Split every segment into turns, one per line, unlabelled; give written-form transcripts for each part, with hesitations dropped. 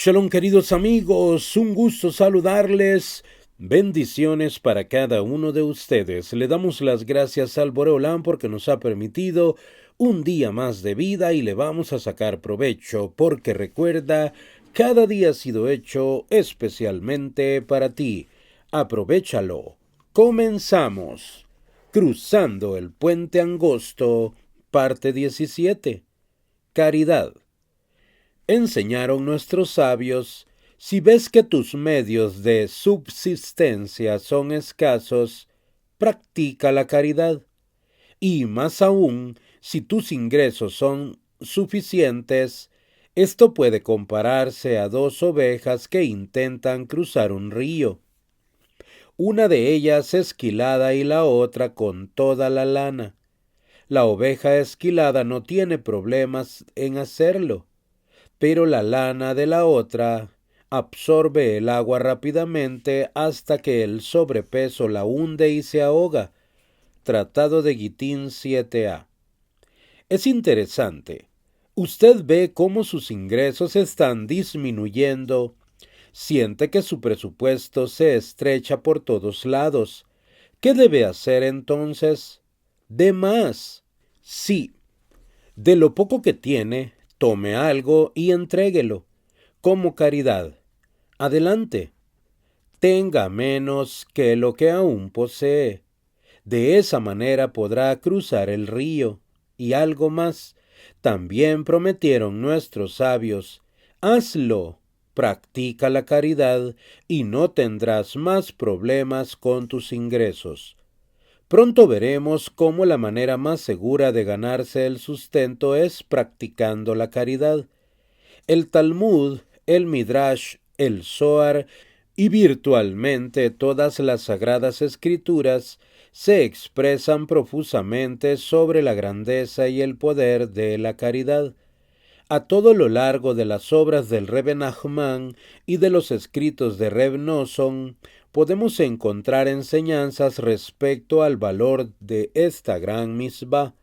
Shalom queridos amigos, un gusto saludarles. Bendiciones para cada uno de ustedes. Le damos las gracias al Boreolán porque nos ha permitido un día más de vida y le vamos a sacar provecho porque recuerda, cada día ha sido hecho especialmente para ti. Aprovéchalo. Comenzamos. Cruzando el puente angosto, parte 17. Caridad. Enseñaron nuestros sabios, si ves que tus medios de subsistencia son escasos, practica la caridad. Y más aún, si tus ingresos son suficientes, esto puede compararse a dos ovejas que intentan cruzar un río. Una de ellas esquilada y la otra con toda la lana. La oveja esquilada no tiene problemas en hacerlo, pero la lana de la otra absorbe el agua rápidamente hasta que el sobrepeso la hunde y se ahoga. Tratado de Gitín 7a. Es interesante. Usted ve cómo sus ingresos están disminuyendo, siente que su presupuesto se estrecha por todos lados. ¿Qué debe hacer entonces? De más. Sí, de lo poco que tiene, tome algo y entréguelo, como caridad. Adelante. Tenga menos que lo que aún posee. De esa manera podrá cruzar el río. Y algo más. También prometieron nuestros sabios. Hazlo. Practica la caridad y no tendrás más problemas con tus ingresos. Pronto veremos cómo la manera más segura de ganarse el sustento es practicando la caridad. El Talmud, el Midrash, el Zohar y virtualmente todas las sagradas escrituras se expresan profusamente sobre la grandeza y el poder de la caridad. A todo lo largo de las obras del Rebbe Nachman y de los escritos de Reb Nosson, podemos encontrar enseñanzas respecto al valor de esta gran misbah.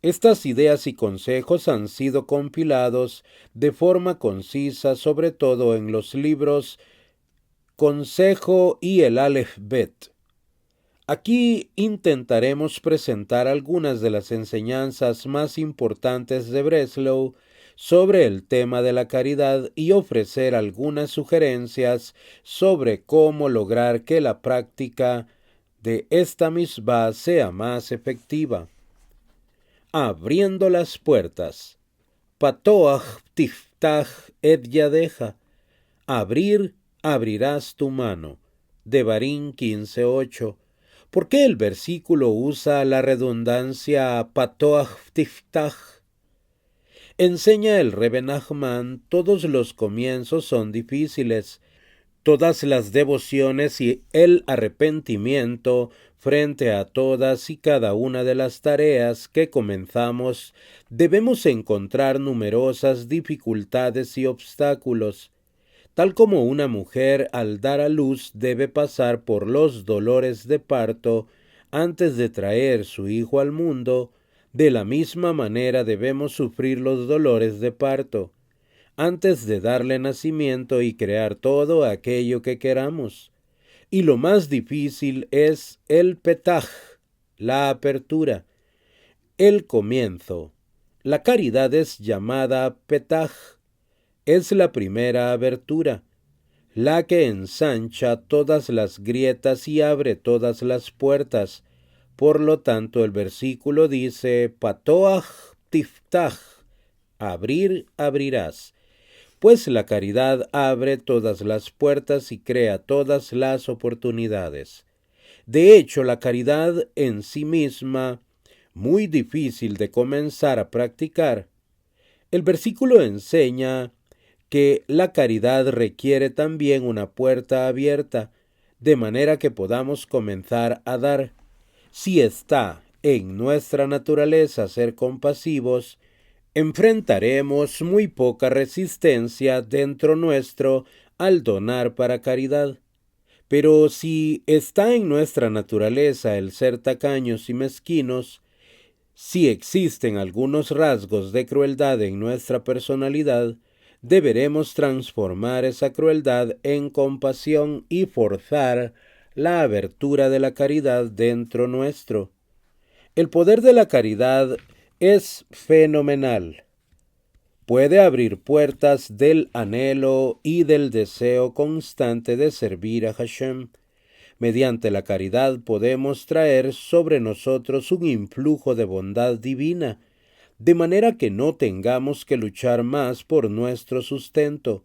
Estas ideas y consejos han sido compilados de forma concisa, sobre todo en los libros Consejo y el Aleph Bet. Aquí intentaremos presentar algunas de las enseñanzas más importantes de Breslau sobre el tema de la caridad y ofrecer algunas sugerencias sobre cómo lograr que la práctica de esta misbah sea más efectiva. Abriendo las puertas. Patoach tiftach et yadeja. Abrir, abrirás tu mano. Devarim 15:8. ¿Por qué el versículo usa la redundancia patoach tiftach? Enseña el Rebbe Nachman, todos los comienzos son difíciles. Todas las devociones y el arrepentimiento frente a todas y cada una de las tareas que comenzamos, debemos encontrar numerosas dificultades y obstáculos. Tal como una mujer al dar a luz debe pasar por los dolores de parto antes de traer su hijo al mundo, de la misma manera debemos sufrir los dolores de parto antes de darle nacimiento y crear todo aquello que queramos. Y lo más difícil es el petaj, la apertura, el comienzo. La caridad es llamada petaj, es la primera abertura, la que ensancha todas las grietas y abre todas las puertas. Por lo tanto, el versículo dice, patoach tiftach, abrir, abrirás. Pues la caridad abre todas las puertas y crea todas las oportunidades. De hecho, la caridad en sí misma, muy difícil de comenzar a practicar. El versículo enseña que la caridad requiere también una puerta abierta, de manera que podamos comenzar a dar. Si está en nuestra naturaleza ser compasivos, enfrentaremos muy poca resistencia dentro nuestro al donar para caridad. Pero si está en nuestra naturaleza el ser tacaños y mezquinos, si existen algunos rasgos de crueldad en nuestra personalidad, deberemos transformar esa crueldad en compasión y forzar la abertura de la caridad dentro nuestro. El poder de la caridad es fenomenal. Puede abrir puertas del anhelo y del deseo constante de servir a Hashem. Mediante la caridad podemos traer sobre nosotros un influjo de bondad divina, de manera que no tengamos que luchar más por nuestro sustento.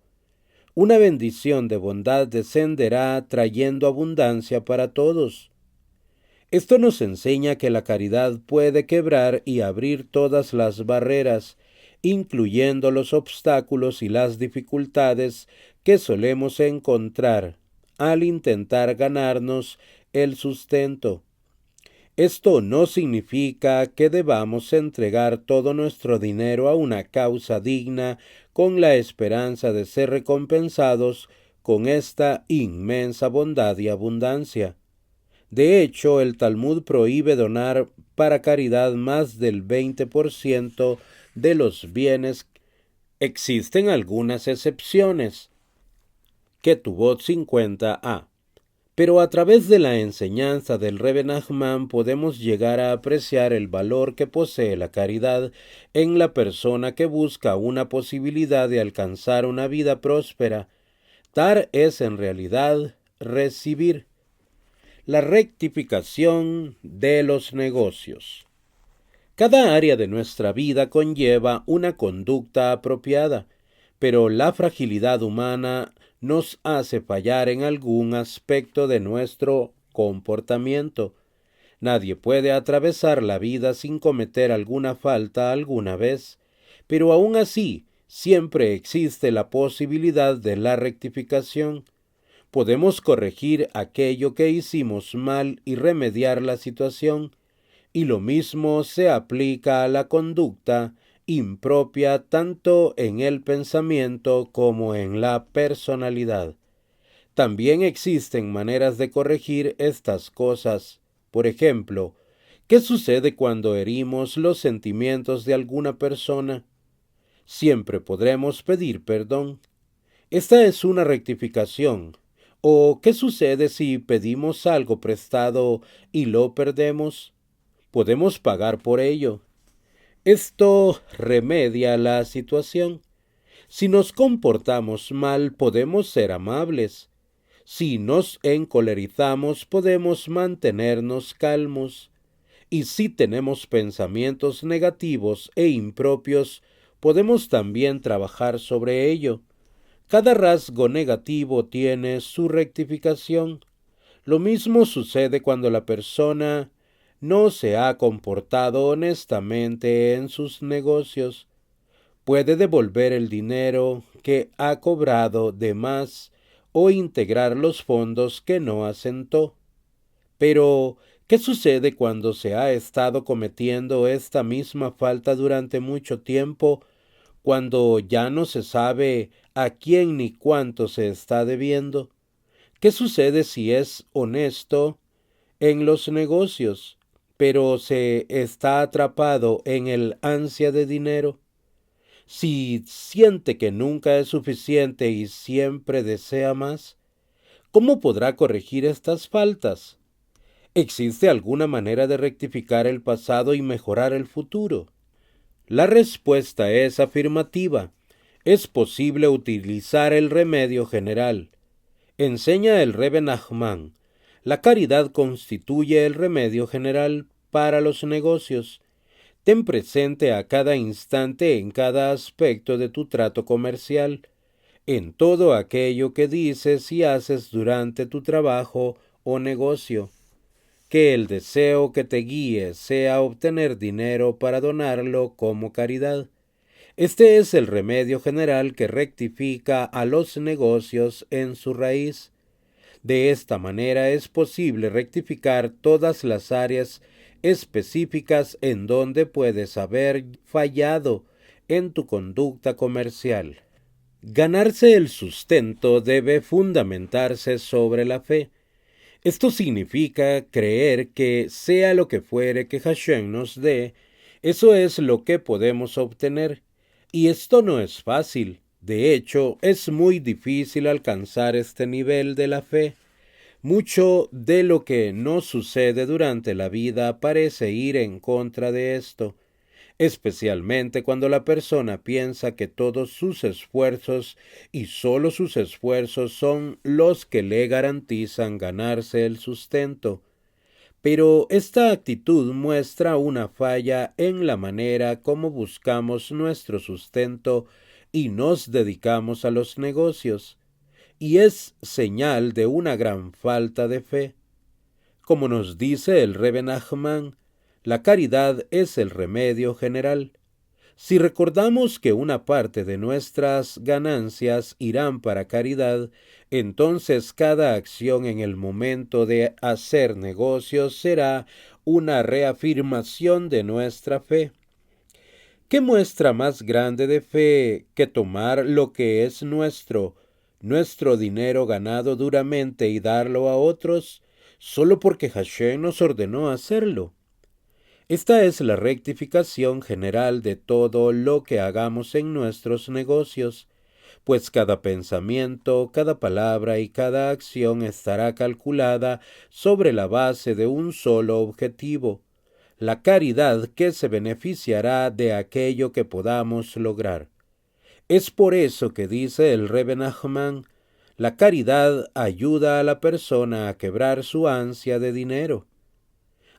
Una bendición de bondad descenderá trayendo abundancia para todos. Esto nos enseña que la caridad puede quebrar y abrir todas las barreras, incluyendo los obstáculos y las dificultades que solemos encontrar al intentar ganarnos el sustento. Esto no significa que debamos entregar todo nuestro dinero a una causa digna con la esperanza de ser recompensados con esta inmensa bondad y abundancia. De hecho, el Talmud prohíbe donar para caridad más del 20% de los bienes. Existen algunas excepciones. Ketubot 50a. Pero a través de la enseñanza del Rebbe Nachman podemos llegar a apreciar el valor que posee la caridad en la persona que busca una posibilidad de alcanzar una vida próspera. Dar es en realidad recibir. La rectificación de los negocios. Cada área de nuestra vida conlleva una conducta apropiada, pero la fragilidad humana nos hace fallar en algún aspecto de nuestro comportamiento. Nadie puede atravesar la vida sin cometer alguna falta alguna vez, pero aún así siempre existe la posibilidad de la rectificación. Podemos corregir aquello que hicimos mal y remediar la situación, y lo mismo se aplica a la conducta impropia tanto en el pensamiento como en la personalidad. También existen maneras de corregir estas cosas. Por ejemplo, ¿qué sucede cuando herimos los sentimientos de alguna persona? Siempre podremos pedir perdón. Esta es una rectificación. ¿O qué sucede si pedimos algo prestado y lo perdemos? Podemos pagar por ello. Esto remedia la situación. Si nos comportamos mal, podemos ser amables. Si nos encolerizamos, podemos mantenernos calmos. Y si tenemos pensamientos negativos e impropios, podemos también trabajar sobre ello. Cada rasgo negativo tiene su rectificación. Lo mismo sucede cuando la persona no se ha comportado honestamente en sus negocios. Puede devolver el dinero que ha cobrado de más o integrar los fondos que no asentó. Pero, ¿qué sucede cuando se ha estado cometiendo esta misma falta durante mucho tiempo, cuando ya no se sabe a quién ni cuánto se está debiendo? ¿Qué sucede si es honesto en los negocios, pero se está atrapado en el ansia de dinero? Si siente que nunca es suficiente y siempre desea más, ¿cómo podrá corregir estas faltas? ¿Existe alguna manera de rectificar el pasado y mejorar el futuro? La respuesta es afirmativa. Es posible utilizar el remedio general. Enseña el Rebbe Nachman. La caridad constituye el remedio general para los negocios. Ten presente a cada instante en cada aspecto de tu trato comercial, en todo aquello que dices y haces durante tu trabajo o negocio. Que el deseo que te guíe sea obtener dinero para donarlo como caridad. Este es el remedio general que rectifica a los negocios en su raíz. De esta manera es posible rectificar todas las áreas específicas en donde puedes haber fallado en tu conducta comercial. Ganarse el sustento debe fundamentarse sobre la fe. Esto significa creer que sea lo que fuere que Hashem nos dé, eso es lo que podemos obtener. Y esto no es fácil. De hecho, es muy difícil alcanzar este nivel de la fe. Mucho de lo que nos sucede durante la vida parece ir en contra de esto, especialmente cuando la persona piensa que todos sus esfuerzos y solo sus esfuerzos son los que le garantizan ganarse el sustento. Pero esta actitud muestra una falla en la manera como buscamos nuestro sustento y nos dedicamos a los negocios, y es señal de una gran falta de fe. Como nos dice el Rebbe Nachman, la caridad es el remedio general. Si recordamos que una parte de nuestras ganancias irán para caridad, entonces cada acción en el momento de hacer negocios será una reafirmación de nuestra fe. ¿Qué muestra más grande de fe que tomar lo que es nuestro dinero ganado duramente y darlo a otros, solo porque Hashem nos ordenó hacerlo? Esta es la rectificación general de todo lo que hagamos en nuestros negocios, pues cada pensamiento, cada palabra y cada acción estará calculada sobre la base de un solo objetivo, la caridad que se beneficiará de aquello que podamos lograr. Es por eso que dice el Rebbe Nachman, la caridad ayuda a la persona a quebrar su ansia de dinero.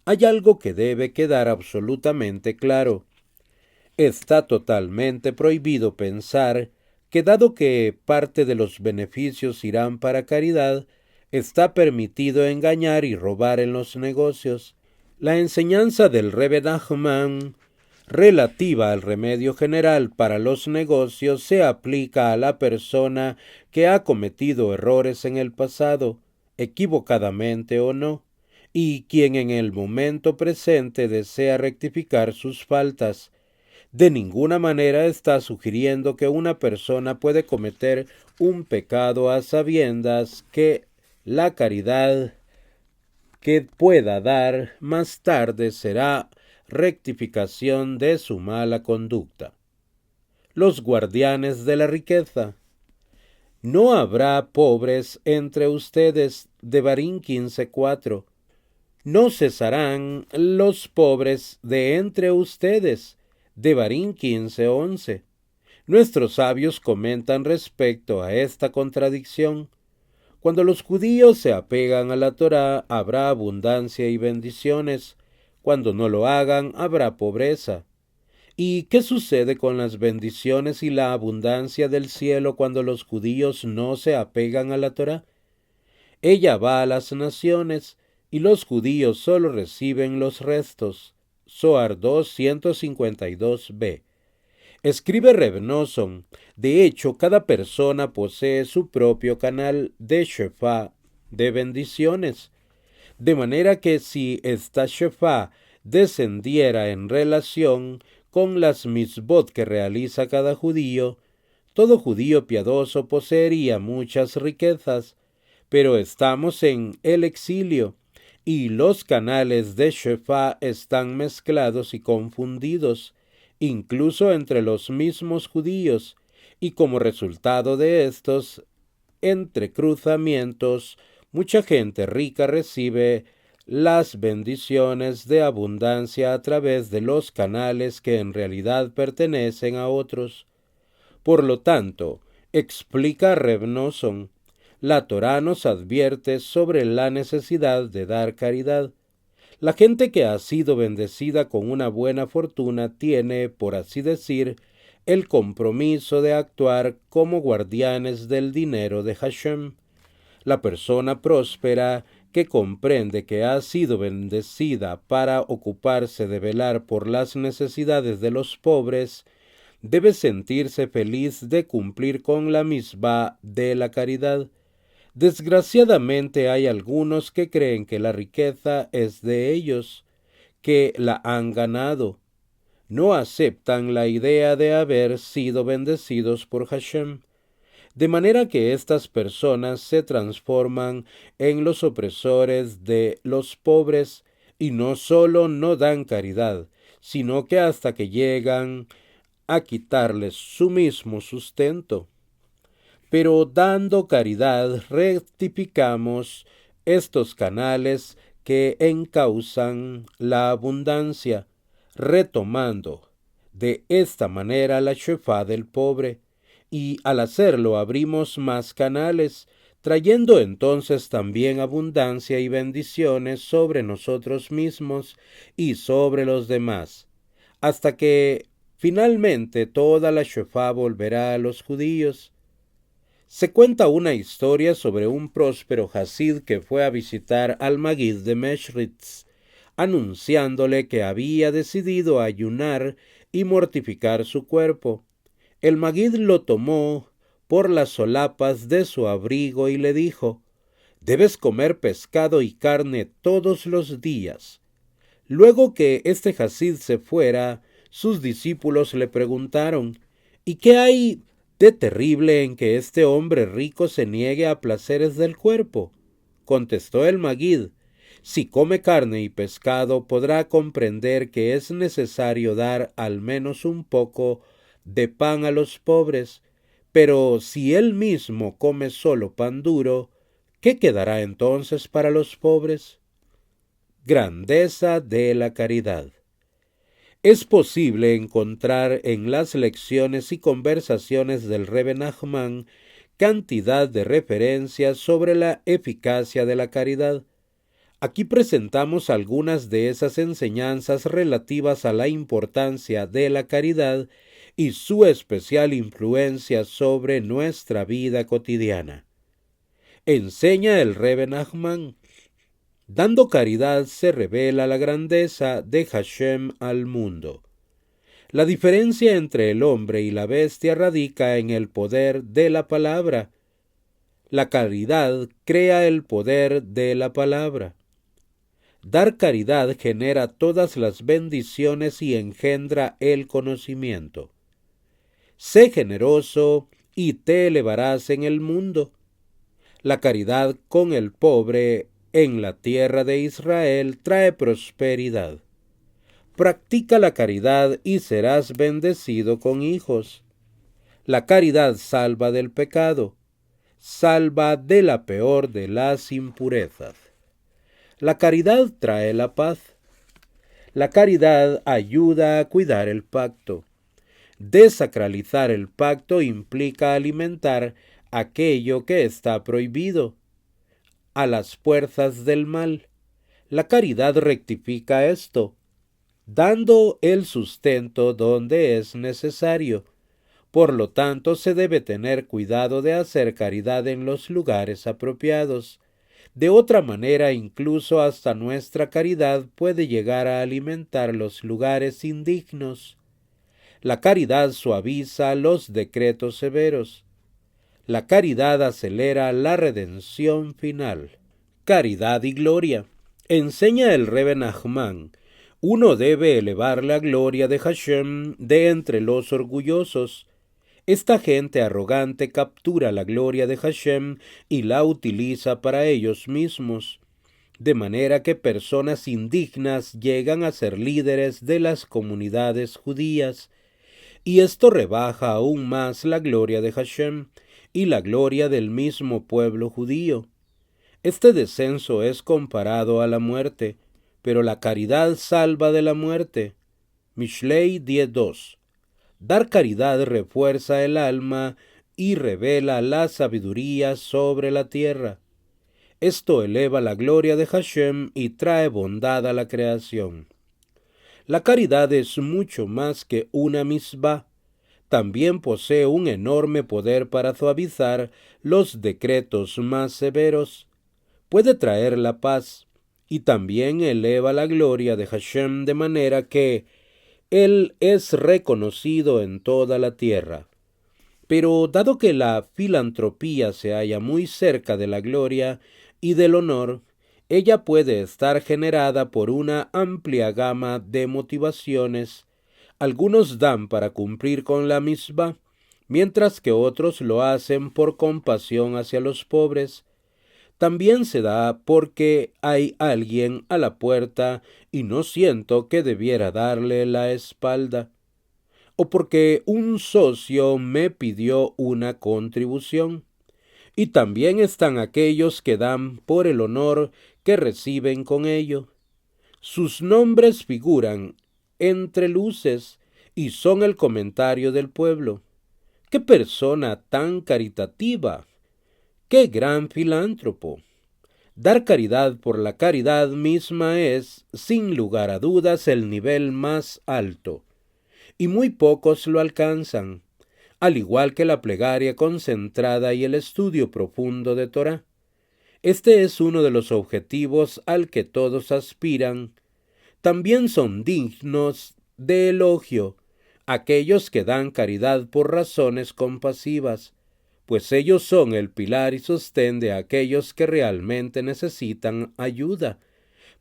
Hay algo que debe quedar absolutamente claro. Está totalmente prohibido pensar que dado que parte de los beneficios irán para caridad, está permitido engañar y robar en los negocios. La enseñanza del Rebbe Nachman relativa al remedio general para los negocios se aplica a la persona que ha cometido errores en el pasado, equivocadamente o no, y quien en el momento presente desea rectificar sus faltas. De ninguna manera está sugiriendo que una persona puede cometer un pecado a sabiendas que la caridad que pueda dar más tarde será rectificación de su mala conducta. Los guardianes de la riqueza. No habrá pobres entre ustedes, Devarim 15:4. No cesarán los pobres de entre ustedes, Devarim 15:11. Nuestros sabios comentan respecto a esta contradicción. Cuando los judíos se apegan a la Torá, habrá abundancia y bendiciones. Cuando no lo hagan, habrá pobreza. ¿Y qué sucede con las bendiciones y la abundancia del cielo cuando los judíos no se apegan a la Torá? Ella va a las naciones, y los judíos solo reciben los restos. Zohar 2:152b. Escribe Reb Nosson, de hecho, cada persona posee su propio canal de Shefá, de bendiciones, de manera que si esta Shefá descendiera en relación con las mitzvot que realiza cada judío, todo judío piadoso poseería muchas riquezas, pero estamos en el exilio, y los canales de Shefá están mezclados y confundidos, incluso entre los mismos judíos, y como resultado de estos entrecruzamientos, mucha gente rica recibe las bendiciones de abundancia a través de los canales que en realidad pertenecen a otros. Por lo tanto, explica Reb Nosson, la Torá nos advierte sobre la necesidad de dar caridad. La gente que ha sido bendecida con una buena fortuna tiene, por así decir, el compromiso de actuar como guardianes del dinero de Hashem. La persona próspera que comprende que ha sido bendecida para ocuparse de velar por las necesidades de los pobres, debe sentirse feliz de cumplir con la misbah de la caridad. Desgraciadamente hay algunos que creen que la riqueza es de ellos, que la han ganado. No aceptan la idea de haber sido bendecidos por Hashem, de manera que estas personas se transforman en los opresores de los pobres y no solo no dan caridad, sino que hasta que llegan a quitarles su mismo sustento. Pero dando caridad rectificamos estos canales que encausan la abundancia, retomando de esta manera la shefá del pobre, y al hacerlo abrimos más canales, trayendo entonces también abundancia y bendiciones sobre nosotros mismos y sobre los demás, hasta que finalmente toda la shefá volverá a los judíos. Se cuenta una historia sobre un próspero Hasid que fue a visitar al Magid de Meshritz, anunciándole que había decidido ayunar y mortificar su cuerpo. El Magid lo tomó por las solapas de su abrigo y le dijo: «Debes comer pescado y carne todos los días». Luego que este Hasid se fuera, sus discípulos le preguntaron: «¿Y qué hay de terrible en que este hombre rico se niegue a placeres del cuerpo?». Contestó el Magid: «Si come carne y pescado, podrá comprender que es necesario dar al menos un poco de pan a los pobres, pero si él mismo come solo pan duro, ¿qué quedará entonces para los pobres?». Grandeza de la caridad. Es posible encontrar en las lecciones y conversaciones del Rebbe Nachman cantidad de referencias sobre la eficacia de la caridad. Aquí presentamos algunas de esas enseñanzas relativas a la importancia de la caridad y su especial influencia sobre nuestra vida cotidiana. Enseña el Rebbe Nachman: «Dando caridad se revela la grandeza de Hashem al mundo». La diferencia entre el hombre y la bestia radica en el poder de la palabra. La caridad crea el poder de la palabra. Dar caridad genera todas las bendiciones y engendra el conocimiento. Sé generoso y te elevarás en el mundo. La caridad con el pobre en la tierra de Israel trae prosperidad. Practica la caridad y serás bendecido con hijos. La caridad salva del pecado, salva de la peor de las impurezas. La caridad trae la paz. La caridad ayuda a cuidar el pacto. Desacralizar el pacto implica alimentar aquello que está prohibido, a las fuerzas del mal. La caridad rectifica esto, dando el sustento donde es necesario. Por lo tanto, se debe tener cuidado de hacer caridad en los lugares apropiados. De otra manera, incluso hasta nuestra caridad puede llegar a alimentar los lugares indignos. La caridad suaviza los decretos severos. La caridad acelera la redención final. Caridad y gloria. Enseña el Rebbe Nachman: uno debe elevar la gloria de Hashem de entre los orgullosos. Esta gente arrogante captura la gloria de Hashem y la utiliza para ellos mismos, de manera que personas indignas llegan a ser líderes de las comunidades judías, y esto rebaja aún más la gloria de Hashem y la gloria del mismo pueblo judío. Este descenso es comparado a la muerte, pero la caridad salva de la muerte. Mishlei 10:2. Dar caridad refuerza el alma y revela la sabiduría sobre la tierra. Esto eleva la gloria de Hashem y trae bondad a la creación. La caridad es mucho más que una misbah. También posee un enorme poder para suavizar los decretos más severos. Puede traer la paz y también eleva la gloria de Hashem de manera que Él es reconocido en toda la tierra. Pero dado que la filantropía se halla muy cerca de la gloria y del honor, ella puede estar generada por una amplia gama de motivaciones. Algunos dan para cumplir con la misma, mientras que otros lo hacen por compasión hacia los pobres. También se da porque hay alguien a la puerta y no siento que debiera darle la espalda. o porque un socio me pidió una contribución. Y también están aquellos que dan por el honor que reciben con ello. Sus nombres figuran entre luces y son el comentario del pueblo. ¡Qué persona tan caritativa! ¡Qué gran filántropo! Dar caridad por la caridad misma es, sin lugar a dudas, el nivel más alto, y muy pocos lo alcanzan, al igual que la plegaria concentrada y el estudio profundo de Torá. Este es uno de los objetivos al que todos aspiran. También son dignos de elogio aquellos que dan caridad por razones compasivas, pues ellos son el pilar y sostén de aquellos que realmente necesitan ayuda.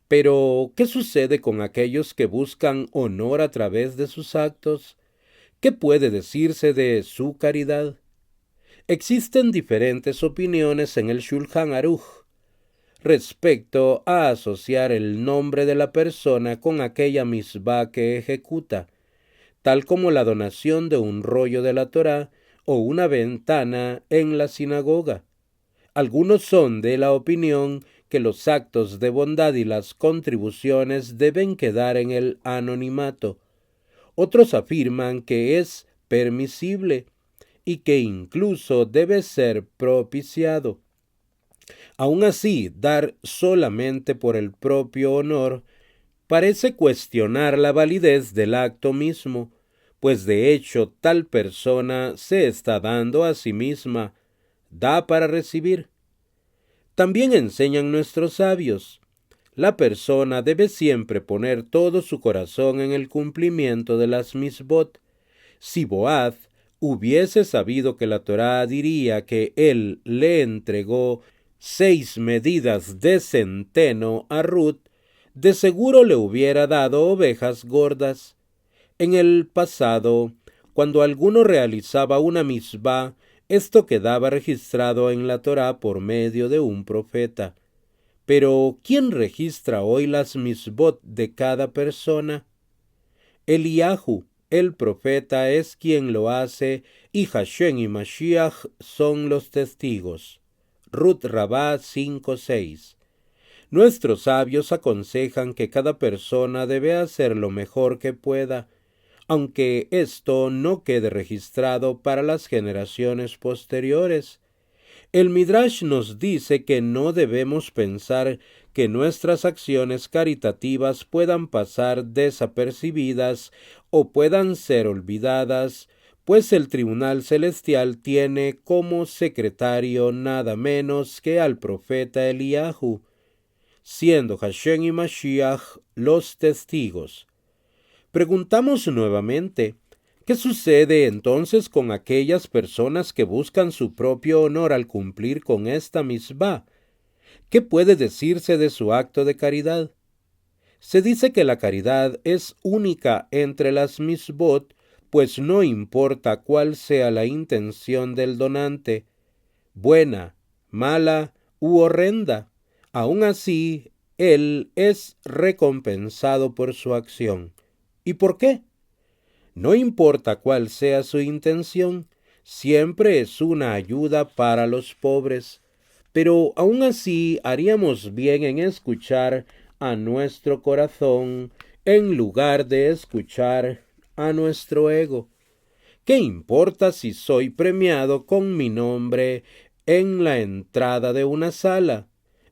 Pero, ¿qué sucede con aquellos que buscan honor a través de sus actos? ¿Qué puede decirse de su caridad? Existen diferentes opiniones en el Shulchan Aruch respecto a asociar el nombre de la persona con aquella misbah que ejecuta, tal como la donación de un rollo de la Torá o una ventana en la sinagoga. Algunos son de la opinión que los actos de bondad y las contribuciones deben quedar en el anonimato. Otros afirman que es permisible y que incluso debe ser propiciado. Aun así, dar solamente por el propio honor parece cuestionar la validez del acto mismo, pues de hecho tal persona se está dando a sí misma, da para recibir. También enseñan nuestros sabios, la persona debe siempre poner todo su corazón en el cumplimiento de las misbot. Si Boaz hubiese sabido que la Torá diría que él le entregó 6 medidas de centeno a Ruth, de seguro le hubiera dado ovejas gordas. En el pasado, cuando alguno realizaba una misbah, esto quedaba registrado en la Torá por medio de un profeta. Pero, ¿quién registra hoy las misbot de cada persona? Eliyahu, el profeta, es quien lo hace, y Hashem y Mashiach son los testigos. Ruth Rabá 5:6. Nuestros sabios aconsejan que cada persona debe hacer lo mejor que pueda, aunque esto no quede registrado para las generaciones posteriores. El Midrash nos dice que no debemos pensar que nuestras acciones caritativas puedan pasar desapercibidas o puedan ser olvidadas, pues el Tribunal Celestial tiene como secretario nada menos que al profeta Eliyahu, siendo Hashem y Mashiach los testigos. Preguntamos nuevamente, ¿qué sucede entonces con aquellas personas que buscan su propio honor al cumplir con esta misbah? ¿Qué puede decirse de su acto de caridad? Se dice que la caridad es única entre las misbot, pues no importa cuál sea la intención del donante, buena, mala u horrenda, aun así él es recompensado por su acción. ¿Y por qué? No importa cuál sea su intención, siempre es una ayuda para los pobres, pero aun así haríamos bien en escuchar a nuestro corazón en lugar de escuchar a nuestro ego. ¿Qué importa si soy premiado con mi nombre en la entrada de una sala,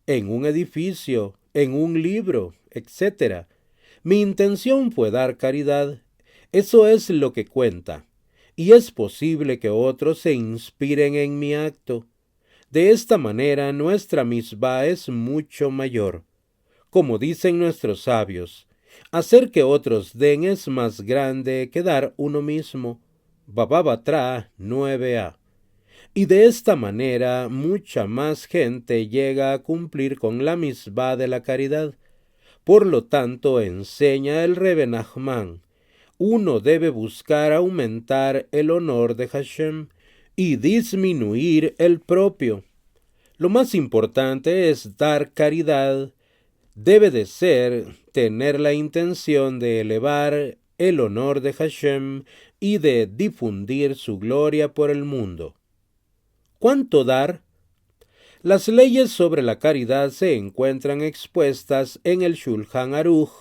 en un edificio, en un libro, etcétera? Mi intención fue dar caridad. Eso es lo que cuenta. Y es posible que otros se inspiren en mi acto. De esta manera nuestra misbah es mucho mayor. Como dicen nuestros sabios, hacer que otros den es más grande que dar uno mismo. Baba Batra 9a. Y de esta manera mucha más gente llega a cumplir con la misbah de la caridad. Por lo tanto, enseña el Rebbe Nachman, uno debe buscar aumentar el honor de Hashem y disminuir el propio. Lo más importante es dar caridad. Debe de ser tener la intención de elevar el honor de Hashem y de difundir su gloria por el mundo. ¿Cuánto dar? Las leyes sobre la caridad se encuentran expuestas en el Shulchan Aruch,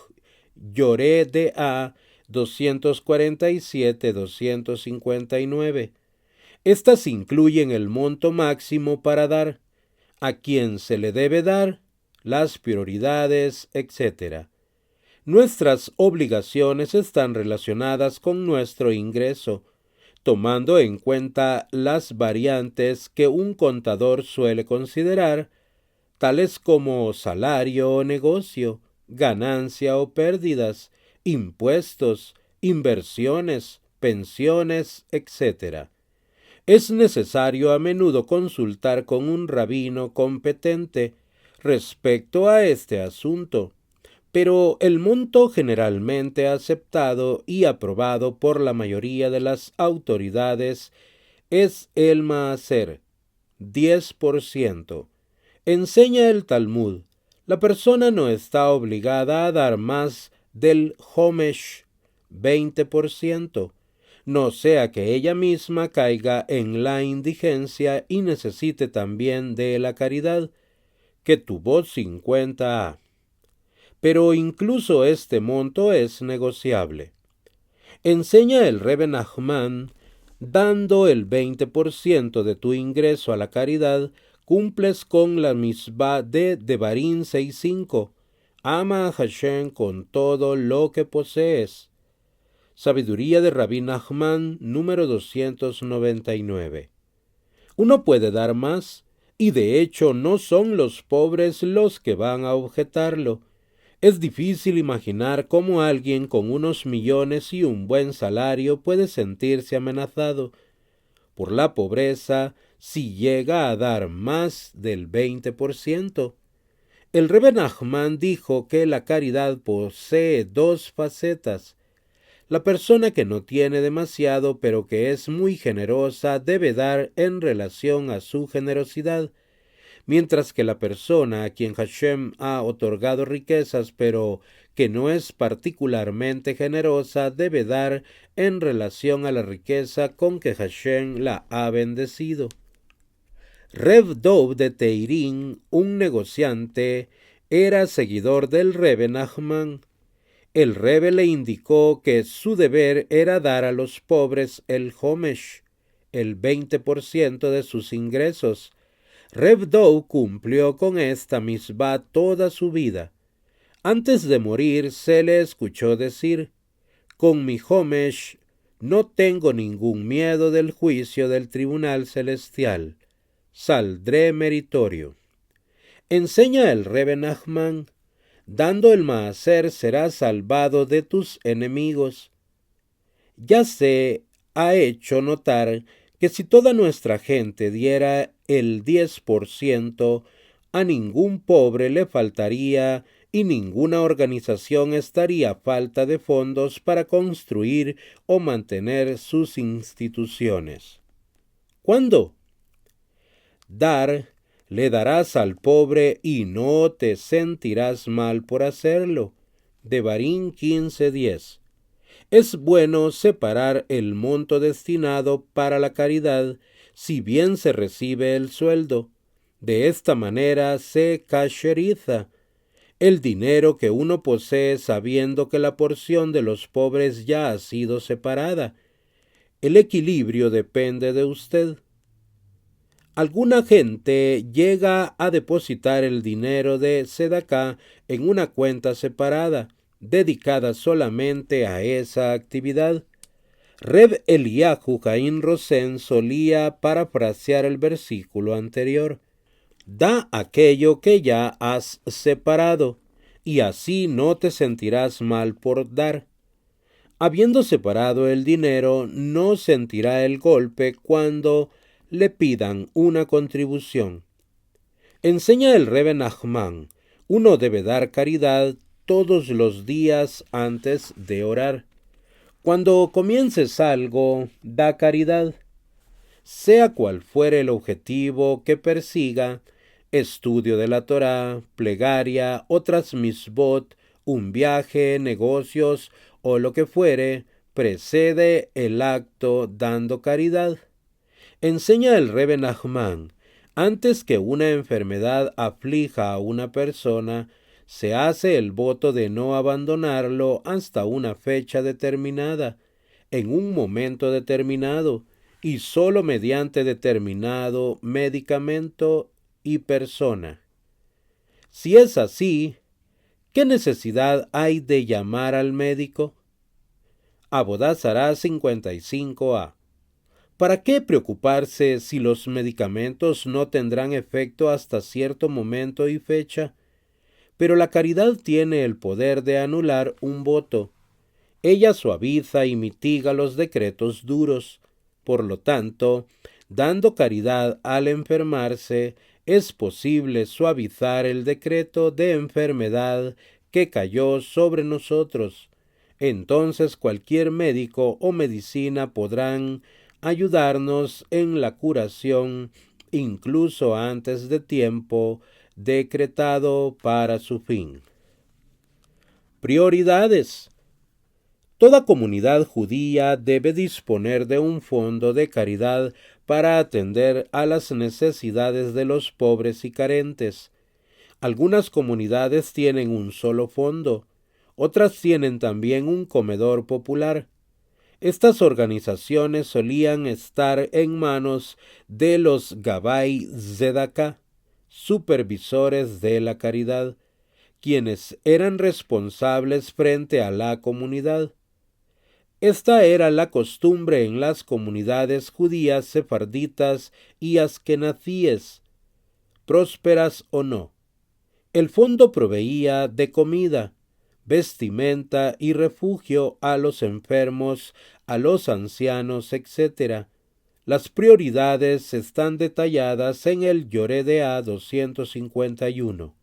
Yoreh De'ah 247-259. Estas incluyen el monto máximo para dar, a quién se le debe dar, las prioridades, etc. Nuestras obligaciones están relacionadas con nuestro ingreso, tomando en cuenta las variantes que un contador suele considerar, tales como salario o negocio, ganancia o pérdidas, impuestos, inversiones, pensiones, etc. Es necesario a menudo consultar con un rabino competente respecto a este asunto, pero el monto generalmente aceptado y aprobado por la mayoría de las autoridades es el maaser, 10%. Enseña el Talmud, la persona no está obligada a dar más del homesh, 20%, no sea que ella misma caiga en la indigencia y necesite también de la caridad, que tuvo 50 pero incluso este monto es negociable. Enseña el Rebbe Nachman, dando el 20% de tu ingreso a la caridad, cumples con la misbah de Devarim 6.5. Ama a Hashem con todo lo que posees. Sabiduría de Rabbi Nachman, número 299. Uno puede dar más, y de hecho no son los pobres los que van a objetarlo. Es difícil imaginar cómo alguien con unos millones y un buen salario puede sentirse amenazado por la pobreza si llega a dar más del 20%. El Rebbe Nachman dijo que la caridad posee dos facetas. La persona que no tiene demasiado pero que es muy generosa debe dar en relación a su generosidad, mientras que la persona a quien Hashem ha otorgado riquezas pero que no es particularmente generosa debe dar en relación a la riqueza con que Hashem la ha bendecido. Reb Dov de Teirín, un negociante, era seguidor del Rebbe Nachman. El Rebbe le indicó que su deber era dar a los pobres el homesh, el 20% de sus ingresos. Reb Dov cumplió con esta misbah toda su vida. Antes de morir se le escuchó decir: con mi homesh no tengo ningún miedo del juicio del tribunal celestial. Saldré meritorio. Enseña el Rebbe Nachman, dando el maaser serás salvado de tus enemigos. Ya se ha hecho notar que si toda nuestra gente diera el 10%, a ningún pobre le faltaría y ninguna organización estaría a falta de fondos para construir o mantener sus instituciones. ¿Cuándo? Dar, le darás al pobre y no te sentirás mal por hacerlo. Devarim 15:10. Es bueno separar el monto destinado para la caridad si bien se recibe el sueldo. De esta manera se kasheriza el dinero que uno posee sabiendo que la porción de los pobres ya ha sido separada. El equilibrio depende de usted. Alguna gente llega a depositar el dinero de Sedaká en una cuenta separada, dedicada solamente a esa actividad. Reb Eliyahu Caín Rosen solía parafrasear el versículo anterior: da aquello que ya has separado, y así no te sentirás mal por dar. Habiendo separado el dinero, no sentirá el golpe cuando le pidan una contribución. Enseña el Rebbe Nachman, uno debe dar caridad todos los días antes de orar. Cuando comiences algo, da caridad. Sea cual fuere el objetivo que persiga, estudio de la Torá, plegaria, otras misbot, un viaje, negocios o lo que fuere, precede el acto dando caridad. Enseña el Rebbe Nachman, antes que una enfermedad aflija a una persona, se hace el voto de no abandonarlo hasta una fecha determinada, en un momento determinado, y sólo mediante determinado medicamento y persona. Si es así, ¿qué necesidad hay de llamar al médico? Abodá Zará 55a. ¿Para qué preocuparse si los medicamentos no tendrán efecto hasta cierto momento y fecha? Pero la caridad tiene el poder de anular un voto. Ella suaviza y mitiga los decretos duros. Por lo tanto, dando caridad al enfermarse, es posible suavizar el decreto de enfermedad que cayó sobre nosotros. Entonces cualquier médico o medicina podrán ayudarnos en la curación, incluso antes de tiempo decretado para su fin. Prioridades. Toda comunidad judía debe disponer de un fondo de caridad para atender a las necesidades de los pobres y carentes. Algunas comunidades tienen un solo fondo, otras tienen también un comedor popular. Estas organizaciones solían estar en manos de los Gabbai Zedaká, supervisores de la caridad, quienes eran responsables frente a la comunidad. Esta era la costumbre en las comunidades judías sefarditas y askenazíes, prósperas o no. El fondo proveía de comida, vestimenta y refugio a los enfermos, a los ancianos, etc. Las prioridades están detalladas en el Yoredea 251.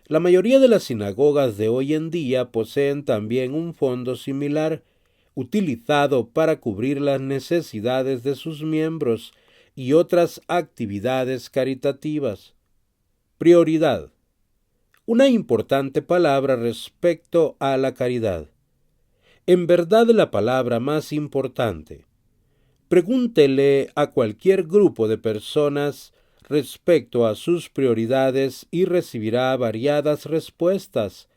La mayoría de las sinagogas de hoy en día poseen también un fondo similar, utilizado para cubrir las necesidades de sus miembros y otras actividades caritativas. Prioridad. Una importante palabra respecto a la caridad. En verdad, la palabra más importante. Pregúntele a cualquier grupo de personas respecto a sus prioridades y recibirá variadas respuestas.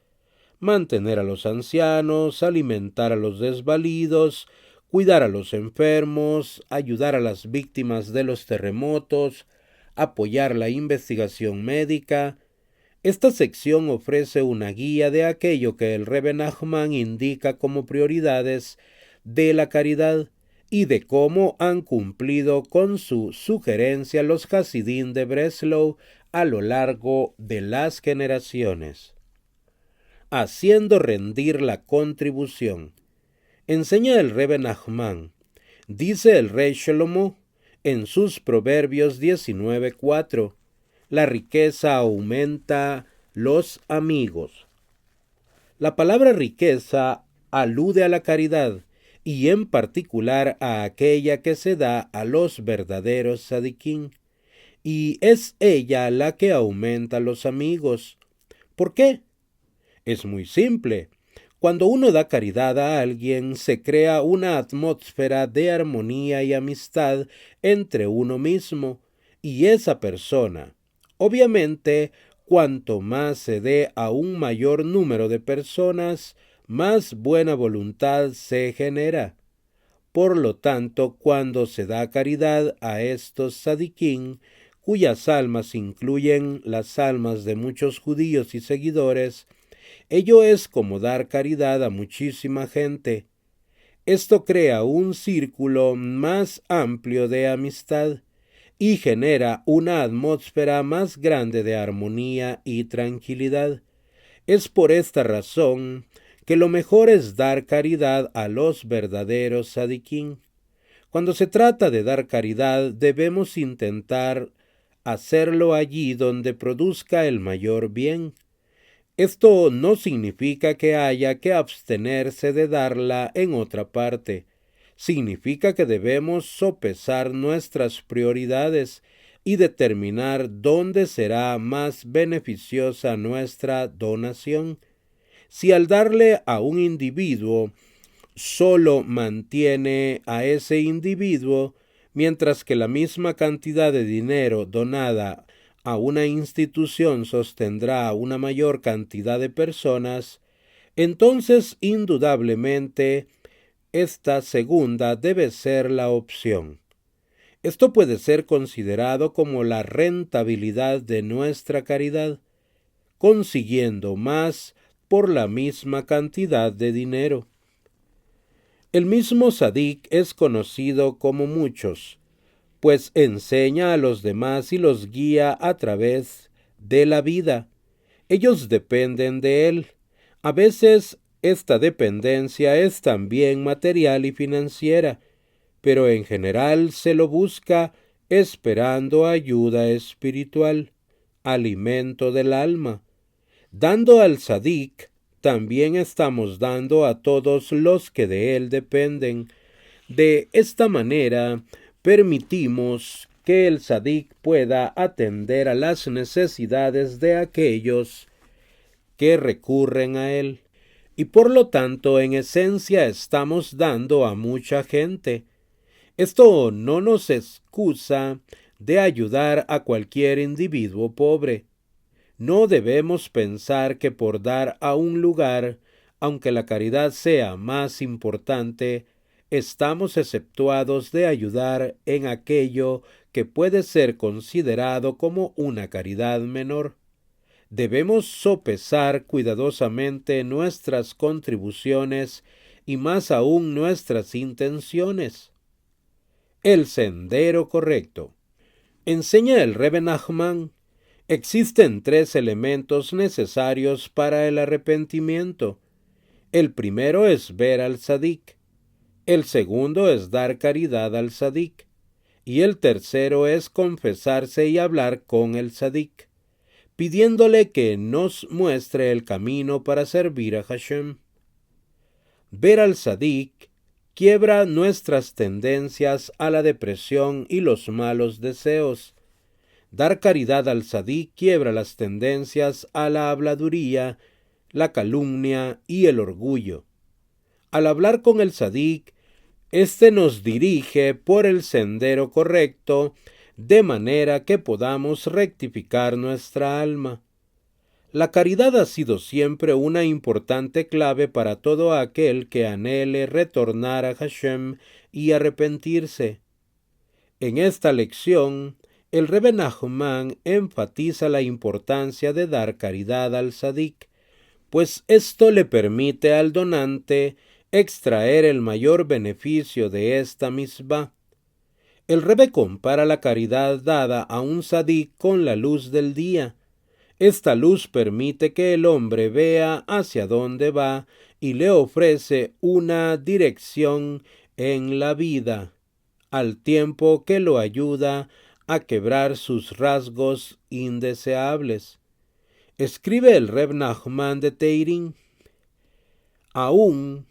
Mantener a los ancianos, alimentar a los desvalidos, cuidar a los enfermos, ayudar a las víctimas de los terremotos, apoyar la investigación médica. Esta sección ofrece una guía de aquello que el Rebbe Nachman indica como prioridades de la caridad y de cómo han cumplido con su sugerencia los Hasidín de Breslau a lo largo de las generaciones. Haciendo rendir la contribución. Enseña el Rebbe Nachman. Dice el rey Shlomo en sus Proverbios 19:4, la riqueza aumenta los amigos. La palabra riqueza alude a la caridad y en particular a aquella que se da a los verdaderos tzadikim, y es ella la que aumenta los amigos. ¿Por qué? Es muy simple. Cuando uno da caridad a alguien, se crea una atmósfera de armonía y amistad entre uno mismo y esa persona. Obviamente, cuanto más se dé a un mayor número de personas, más buena voluntad se genera. Por lo tanto, cuando se da caridad a estos tzadikim, cuyas almas incluyen las almas de muchos judíos y seguidores, ello es como dar caridad a muchísima gente. Esto crea un círculo más amplio de amistad y genera una atmósfera más grande de armonía y tranquilidad. Es por esta razón que lo mejor es dar caridad a los verdaderos tzadikim. Cuando se trata de dar caridad, debemos intentar hacerlo allí donde produzca el mayor bien. Esto no significa que haya que abstenerse de darla en otra parte. Significa que debemos sopesar nuestras prioridades y determinar dónde será más beneficiosa nuestra donación. Si al darle a un individuo solo mantiene a ese individuo, mientras que la misma cantidad de dinero donada a una institución sostendrá a una mayor cantidad de personas, entonces indudablemente esta segunda debe ser la opción. Esto puede ser considerado como la rentabilidad de nuestra caridad, consiguiendo más por la misma cantidad de dinero. El mismo Sadik es conocido como muchos, pues enseña a los demás y los guía a través de la vida. Ellos dependen de él. A veces esta dependencia es también material y financiera, pero en general se lo busca esperando ayuda espiritual, alimento del alma. Dando al Sadik, también estamos dando a todos los que de él dependen. De esta manera, permitimos que el Sadik pueda atender a las necesidades de aquellos que recurren a él. Y por lo tanto, en esencia, estamos dando a mucha gente. Esto no nos excusa de ayudar a cualquier individuo pobre. No debemos pensar que por dar a un lugar, aunque la caridad sea más importante, estamos exceptuados de ayudar en aquello que puede ser considerado como una caridad menor. Debemos sopesar cuidadosamente nuestras contribuciones y más aún nuestras intenciones. El sendero correcto. Enseña el Rebbe Nachman. Existen 3 elementos necesarios para el arrepentimiento. El primero es ver al Sadik. El segundo es dar caridad al Sadik. Y el tercero es confesarse y hablar con el Sadik, pidiéndole que nos muestre el camino para servir a Hashem. Ver al Sadik quiebra nuestras tendencias a la depresión y los malos deseos. Dar caridad al Sadik quiebra las tendencias a la habladuría, la calumnia y el orgullo. Al hablar con el Sadik, éste nos dirige por el sendero correcto, de manera que podamos rectificar nuestra alma. La caridad ha sido siempre una importante clave para todo aquel que anhele retornar a Hashem y arrepentirse. En esta lección, el Rebbe Nachman enfatiza la importancia de dar caridad al Sadik, pues esto le permite al donante extraer el mayor beneficio de esta misbah. El Rebbe compara la caridad dada a un Sadik con la luz del día. Esta luz permite que el hombre vea hacia dónde va y le ofrece una dirección en la vida, al tiempo que lo ayuda a quebrar sus rasgos indeseables. Escribe el Reb Nachman de Teirín: aún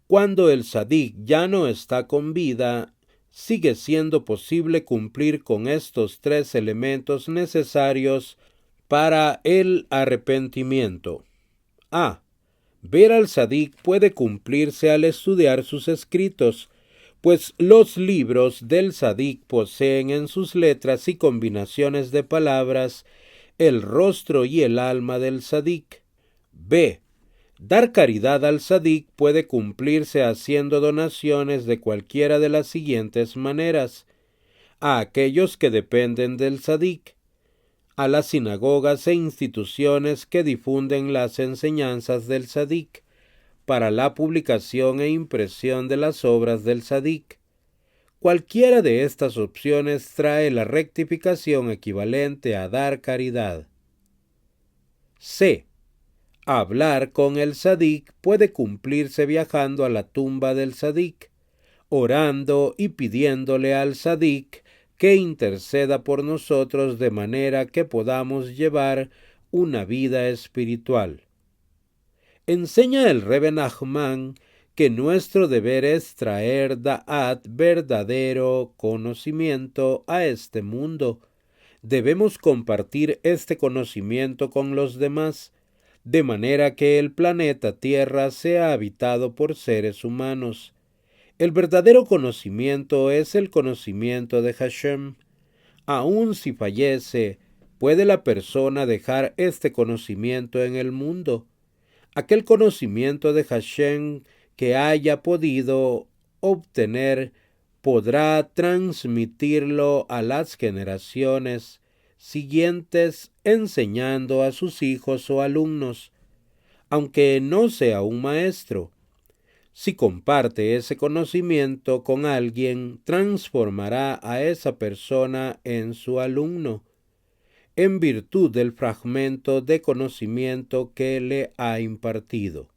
cuando el Sadik ya no está con vida, sigue siendo posible cumplir con estos 3 elementos necesarios para el arrepentimiento. A. Ver al Sadik puede cumplirse al estudiar sus escritos, pues los libros del Sadik poseen en sus letras y combinaciones de palabras el rostro y el alma del Sadik. B. Dar caridad al Sadik puede cumplirse haciendo donaciones de cualquiera de las siguientes maneras: a aquellos que dependen del Sadik, a las sinagogas e instituciones que difunden las enseñanzas del Sadik, para la publicación e impresión de las obras del Sadik. Cualquiera de estas opciones trae la rectificación equivalente a dar caridad. C. Hablar con el Sadik puede cumplirse viajando a la tumba del Sadik, orando y pidiéndole al Sadik que interceda por nosotros de manera que podamos llevar una vida espiritual. Enseña el Rebbe Nachman que nuestro deber es traer da'at, verdadero conocimiento, a este mundo. Debemos compartir este conocimiento con los demás, de manera que el planeta Tierra sea habitado por seres humanos. El verdadero conocimiento es el conocimiento de Hashem. Aun si fallece, ¿puede la persona dejar este conocimiento en el mundo? Aquel conocimiento de Hashem que haya podido obtener podrá transmitirlo a las generaciones siguientes enseñando a sus hijos o alumnos, aunque no sea un maestro. Si comparte ese conocimiento con alguien, transformará a esa persona en su alumno, en virtud del fragmento de conocimiento que le ha impartido.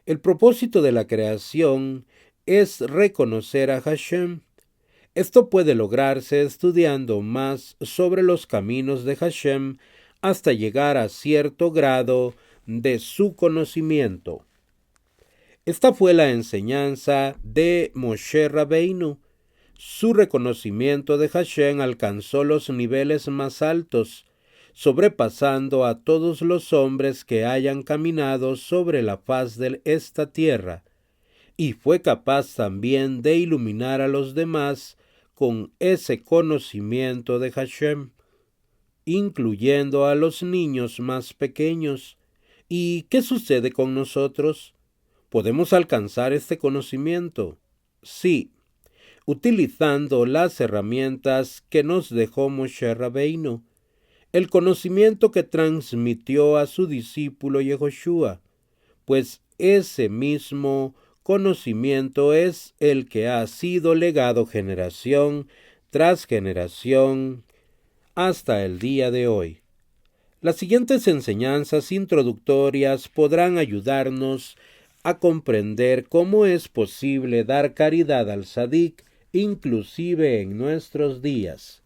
El propósito de la creación es reconocer a Hashem. Esto puede lograrse estudiando más sobre los caminos de Hashem hasta llegar a cierto grado de su conocimiento. Esta fue la enseñanza de Moshe Rabbeinu. Su reconocimiento de Hashem alcanzó los niveles más altos, sobrepasando a todos los hombres que hayan caminado sobre la faz de esta tierra, y fue capaz también de iluminar a los demás con ese conocimiento de Hashem, incluyendo a los niños más pequeños. ¿Y qué sucede con nosotros? ¿Podemos alcanzar este conocimiento? Sí, utilizando las herramientas que nos dejó Moshe Rabbeinu, el conocimiento que transmitió a su discípulo Yehoshua, pues ese mismo conocimiento es el que ha sido legado generación tras generación hasta el día de hoy. Las siguientes enseñanzas introductorias podrán ayudarnos a comprender cómo es posible dar caridad al Tzadik, inclusive en nuestros días.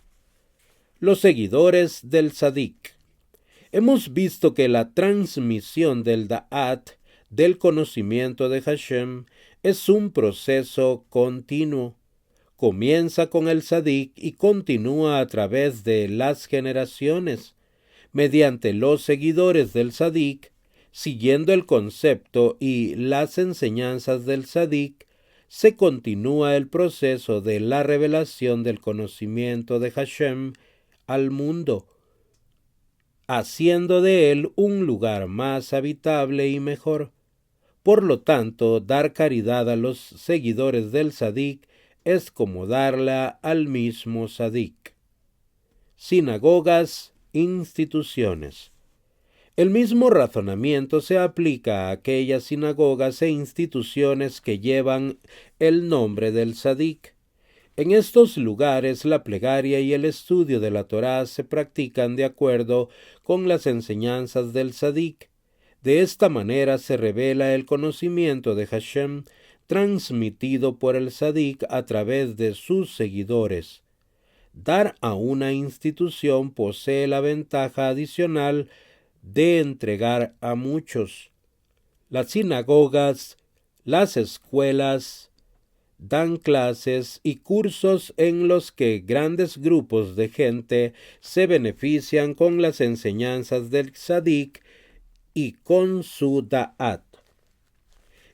Los seguidores del Tzadik. Hemos visto que la transmisión del Da'at, del conocimiento de Hashem, es un proceso continuo. Comienza con el Tzadik y continúa a través de las generaciones, mediante los seguidores del Tzadik, siguiendo el concepto y las enseñanzas del Tzadik, se continúa el proceso de la revelación del conocimiento de Hashem al mundo, haciendo de él un lugar más habitable y mejor. Por lo tanto, dar caridad a los seguidores del Tzadik es como darla al mismo Tzadik. Sinagogas, instituciones. El mismo razonamiento se aplica a aquellas sinagogas e instituciones que llevan el nombre del Tzadik. En estos lugares la plegaria y el estudio de la Torá se practican de acuerdo con las enseñanzas del Tzadik. De esta manera se revela el conocimiento de Hashem transmitido por el Tzadik a través de sus seguidores. Dar a una institución posee la ventaja adicional de entregar a muchos. Las sinagogas, las escuelas, dan clases y cursos en los que grandes grupos de gente se benefician con las enseñanzas del Tzadik y con su Da'at.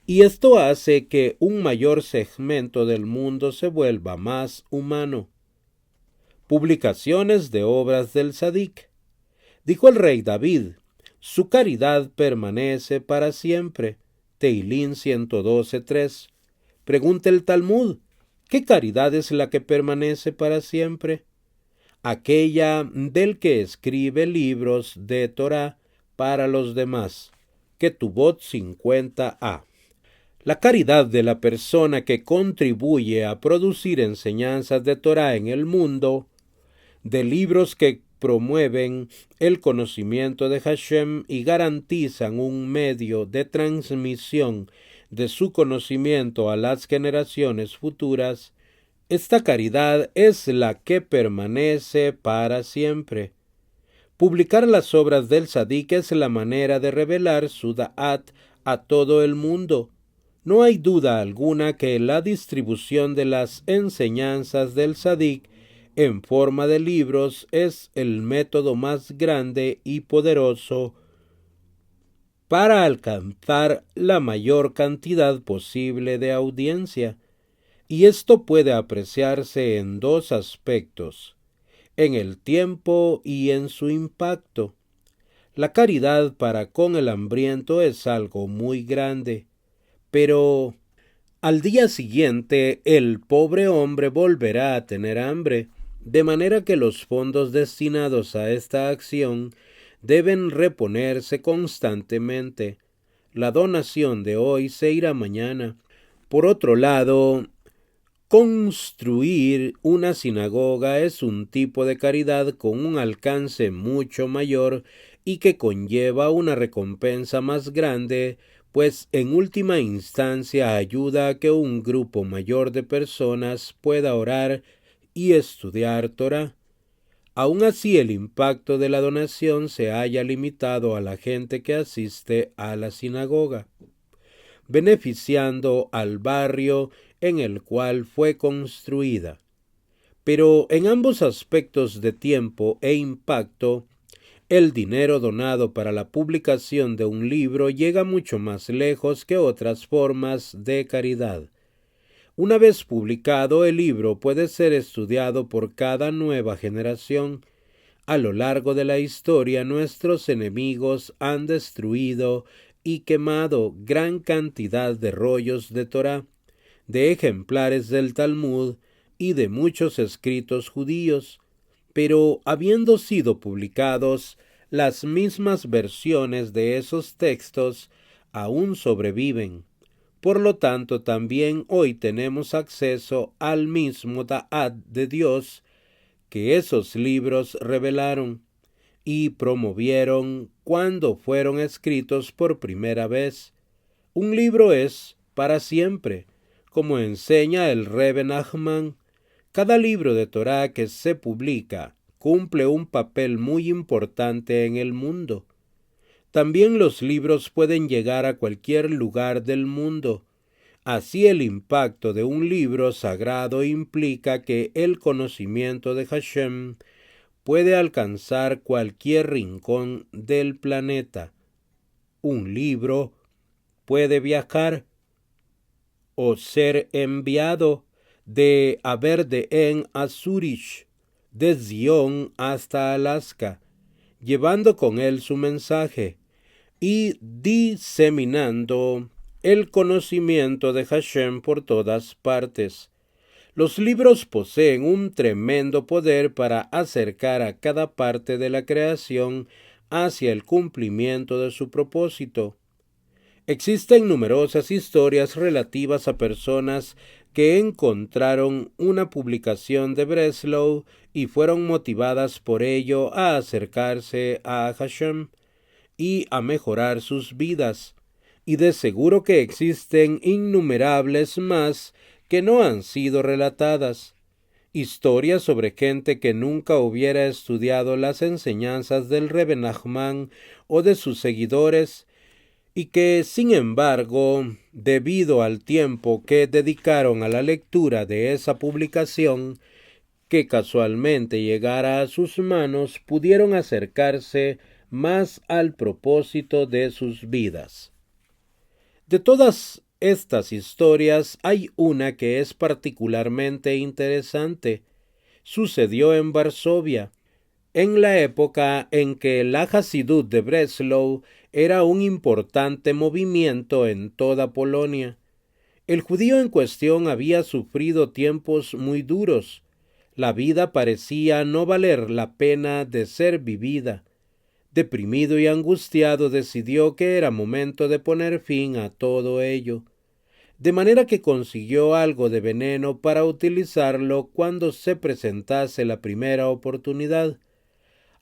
Y esto hace que un mayor segmento del mundo se vuelva más humano. Publicaciones de obras del Tzadik. Dijo el rey David: su caridad permanece para siempre. Teilín 112:3. Pregunta el Talmud: ¿qué caridad es la que permanece para siempre? Aquella del que escribe libros de Torá para los demás. Ketubot 50a. La caridad de la persona que contribuye a producir enseñanzas de Torá en el mundo, de libros que promueven el conocimiento de Hashem y garantizan un medio de transmisión de su conocimiento a las generaciones futuras, esta caridad es la que permanece para siempre. Publicar las obras del Tzadik es la manera de revelar su Da'at a todo el mundo. No hay duda alguna que la distribución de las enseñanzas del Tzadik en forma de libros es el método más grande y poderoso para alcanzar la mayor cantidad posible de audiencia. Y esto puede apreciarse en dos aspectos: en el tiempo y en su impacto. La caridad para con el hambriento es algo muy grande, pero al día siguiente el pobre hombre volverá a tener hambre, de manera que los fondos destinados a esta acción deben reponerse constantemente. La donación de hoy se irá mañana. Por otro lado, construir una sinagoga es un tipo de caridad con un alcance mucho mayor y que conlleva una recompensa más grande, pues en última instancia ayuda a que un grupo mayor de personas pueda orar y estudiar Torá. Aun así, el impacto de la donación se haya limitado a la gente que asiste a la sinagoga, beneficiando al barrio en el cual fue construida. Pero en ambos aspectos de tiempo e impacto, el dinero donado para la publicación de un libro llega mucho más lejos que otras formas de caridad. Una vez publicado, el libro puede ser estudiado por cada nueva generación. A lo largo de la historia, nuestros enemigos han destruido y quemado gran cantidad de rollos de Torá, de ejemplares del Talmud y de muchos escritos judíos, pero habiendo sido publicados, las mismas versiones de esos textos aún sobreviven. Por lo tanto, también hoy tenemos acceso al mismo Da'at de Dios que esos libros revelaron y promovieron cuando fueron escritos por primera vez. Un libro es para siempre, como enseña el Rebbe Nachman. Cada libro de Torá que se publica cumple un papel muy importante en el mundo. También los libros pueden llegar a cualquier lugar del mundo. Así, el impacto de un libro sagrado implica que el conocimiento de Hashem puede alcanzar cualquier rincón del planeta. Un libro puede viajar o ser enviado de Aberdeen a Zurich, de Zion hasta Alaska, llevando con él su mensaje y diseminando el conocimiento de Hashem por todas partes. Los libros poseen un tremendo poder para acercar a cada parte de la creación hacia el cumplimiento de su propósito. Existen numerosas historias relativas a personas que encontraron una publicación de Breslau y fueron motivadas por ello a acercarse a Hashem y a mejorar sus vidas. Y de seguro que existen innumerables más que no han sido relatadas. Historias sobre gente que nunca hubiera estudiado las enseñanzas del Rebbe Nachman o de sus seguidores y que, sin embargo, debido al tiempo que dedicaron a la lectura de esa publicación, que casualmente llegara a sus manos, pudieron acercarse más al propósito de sus vidas. De todas estas historias hay una que es particularmente interesante. Sucedió en Varsovia, en la época en que la Hasidut de Breslau era un importante movimiento en toda Polonia. El judío en cuestión había sufrido tiempos muy duros. La vida parecía no valer la pena de ser vivida. Deprimido y angustiado, decidió que era momento de poner fin a todo ello, de manera que consiguió algo de veneno para utilizarlo cuando se presentase la primera oportunidad.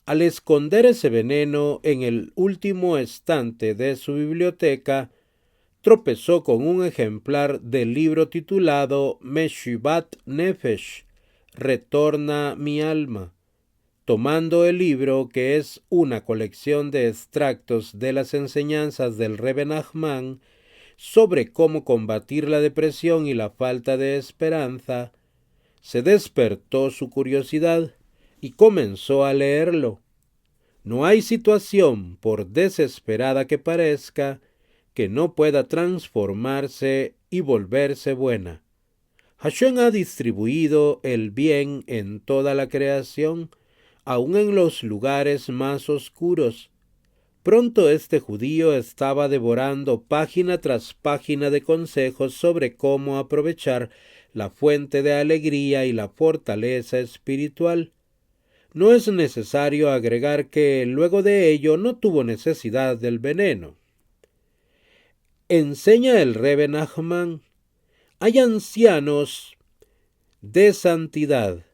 Al esconder ese veneno en el último estante de su biblioteca, tropezó con un ejemplar del libro titulado Meshivat Nefesh, Retorna mi alma. Tomando el libro, que es una colección de extractos de las enseñanzas del Rebbe Nachman sobre cómo combatir la depresión y la falta de esperanza, se despertó su curiosidad y comenzó a leerlo. No hay situación, por desesperada que parezca, que no pueda transformarse y volverse buena. Hashem ha distribuido el bien en toda la creación, aun en los lugares más oscuros. Pronto este judío estaba devorando página tras página de consejos sobre cómo aprovechar la fuente de alegría y la fortaleza espiritual. No es necesario agregar que luego de ello no tuvo necesidad del veneno. Enseña el Rebbe Nachman: hay ancianos de santidad,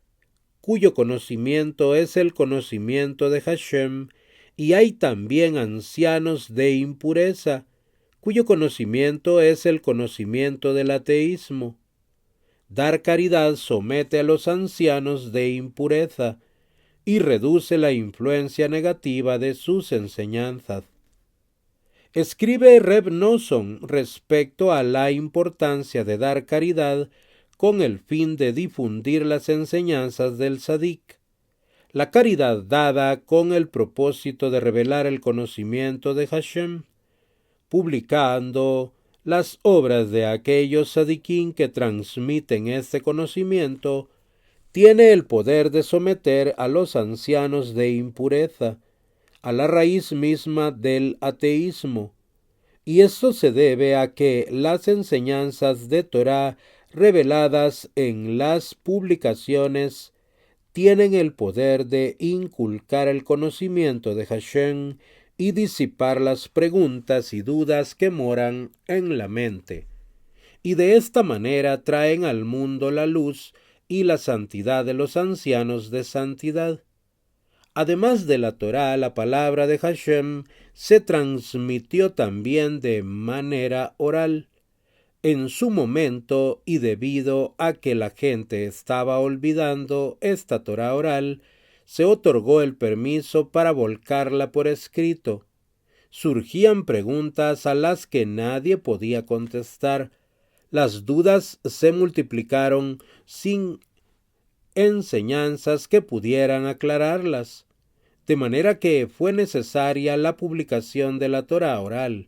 cuyo conocimiento es el conocimiento de Hashem, y hay también ancianos de impureza, cuyo conocimiento es el conocimiento del ateísmo. Dar caridad somete a los ancianos de impureza y reduce la influencia negativa de sus enseñanzas. Escribe Reb Nosson respecto a la importancia de dar caridad con el fin de difundir las enseñanzas del Tzadik. La caridad dada con el propósito de revelar el conocimiento de Hashem, publicando las obras de aquellos tzadikim que transmiten este conocimiento, tiene el poder de someter a los ancianos de impureza, a la raíz misma del ateísmo, y esto se debe a que las enseñanzas de Torá reveladas en las publicaciones tienen el poder de inculcar el conocimiento de Hashem y disipar las preguntas y dudas que moran en la mente, y de esta manera traen al mundo la luz y la santidad de los ancianos de santidad. Además de la Torá, la palabra de Hashem se transmitió también de manera oral. En su momento, y debido a que la gente estaba olvidando esta Torá oral, se otorgó el permiso para volcarla por escrito. Surgían preguntas a las que nadie podía contestar. Las dudas se multiplicaron sin enseñanzas que pudieran aclararlas, de manera que fue necesaria la publicación de la Torá oral.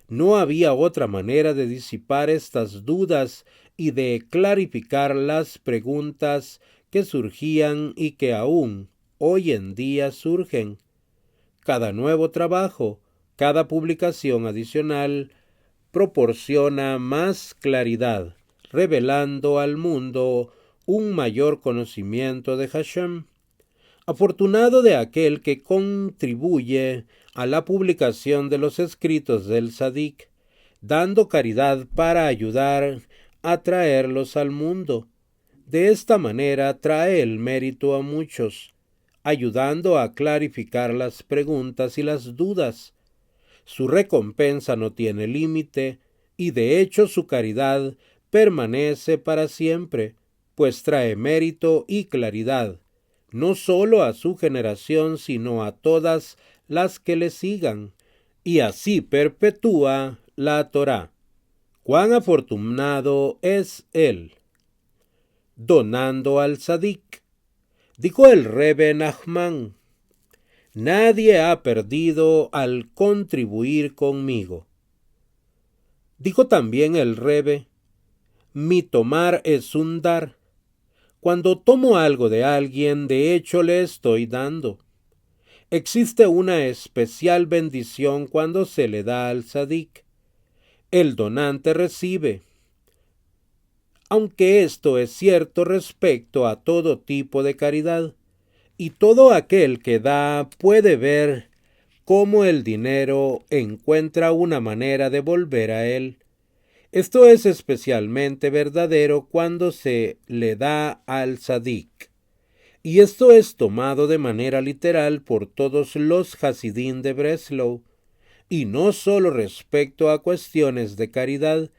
No había otra manera de disipar estas dudas y de clarificar las preguntas que surgían y que aún hoy en día surgen. Cada nuevo trabajo, cada publicación adicional, proporciona más claridad, revelando al mundo un mayor conocimiento de Hashem. Afortunado de aquel que contribuye a la publicación de los escritos del Tzadik, dando caridad para ayudar a traerlos al mundo. De esta manera trae el mérito a muchos, ayudando a clarificar las preguntas y las dudas. Su recompensa no tiene límite, y de hecho su caridad permanece para siempre, pues trae mérito y claridad, no solo a su generación, sino a todas las que le sigan, y así perpetúa la Torá. ¡Cuán afortunado es él! Donando al Tzadik. Dijo el Rebbe Nachman: nadie ha perdido al contribuir conmigo. Dijo también el Rebbe: mi tomar es un dar. Cuando tomo algo de alguien, de hecho le estoy dando. Existe una especial bendición cuando se le da al tzadik. El donante recibe. Aunque esto es cierto respecto a todo tipo de caridad, y todo aquel que da puede ver cómo el dinero encuentra una manera de volver a él. Esto es especialmente verdadero cuando se le da al tzadik. Y esto es tomado de manera literal por todos los Hasidim de Breslau, y no solo respecto a cuestiones de caridad,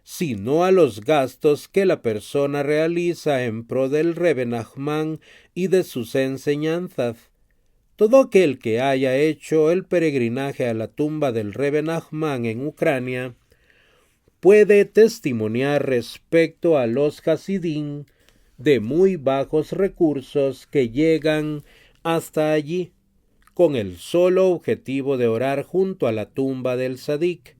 sino a los gastos que la persona realiza en pro del Rebbe Nachman y de sus enseñanzas. Todo aquel que haya hecho el peregrinaje a la tumba del Rebbe Nachman en Ucrania puede testimoniar respecto a los Hasidim de muy bajos recursos que llegan hasta allí, con el solo objetivo de orar junto a la tumba del Sadik,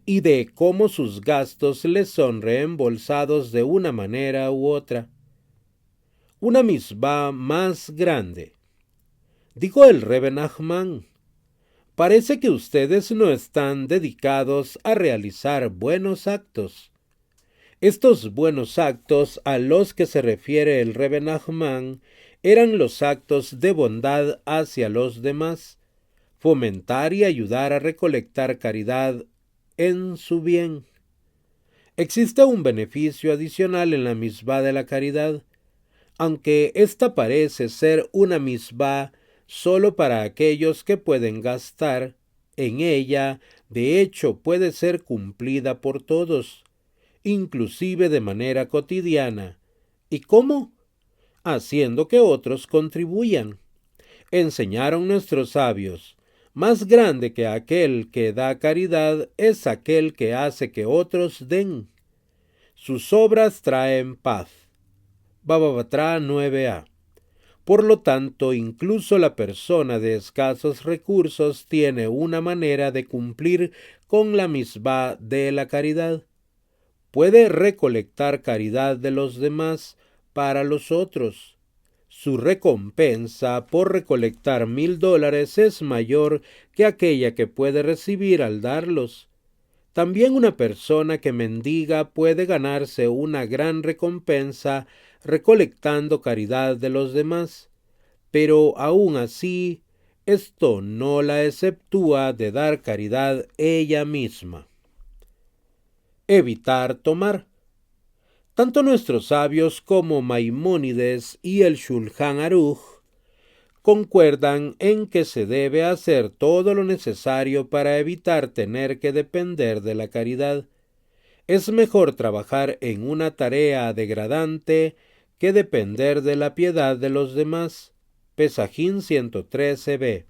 y de cómo sus gastos les son reembolsados de una manera u otra. Una misbah más grande. Dijo el Rebbe Nachman: parece que ustedes no están dedicados a realizar buenos actos. Estos buenos actos a los que se refiere el Rebbe Nachman eran los actos de bondad hacia los demás, fomentar y ayudar a recolectar caridad en su bien. Existe un beneficio adicional en la misbah de la caridad, aunque esta parece ser una misbah solo para aquellos que pueden gastar en ella. De hecho puede ser cumplida por todos, inclusive de manera cotidiana. ¿Y cómo? Haciendo que otros contribuyan. Enseñaron nuestros sabios: más grande que aquel que da caridad es aquel que hace que otros den. Sus obras traen paz. Baba Batra 9a. Por lo tanto, incluso la persona de escasos recursos tiene una manera de cumplir con la misbah de la caridad. Puede recolectar caridad de los demás para los otros. Su recompensa por recolectar $1000 es mayor que aquella que puede recibir al darlos. También una persona que mendiga puede ganarse una gran recompensa recolectando caridad de los demás, pero aún así, esto no la exceptúa de dar caridad ella misma. Evitar tomar. Tanto nuestros sabios como Maimónides y el Shulchan Aruch concuerdan en que se debe hacer todo lo necesario para evitar tener que depender de la caridad. Es mejor trabajar en una tarea degradante que depender de la piedad de los demás. Pesajim 113b.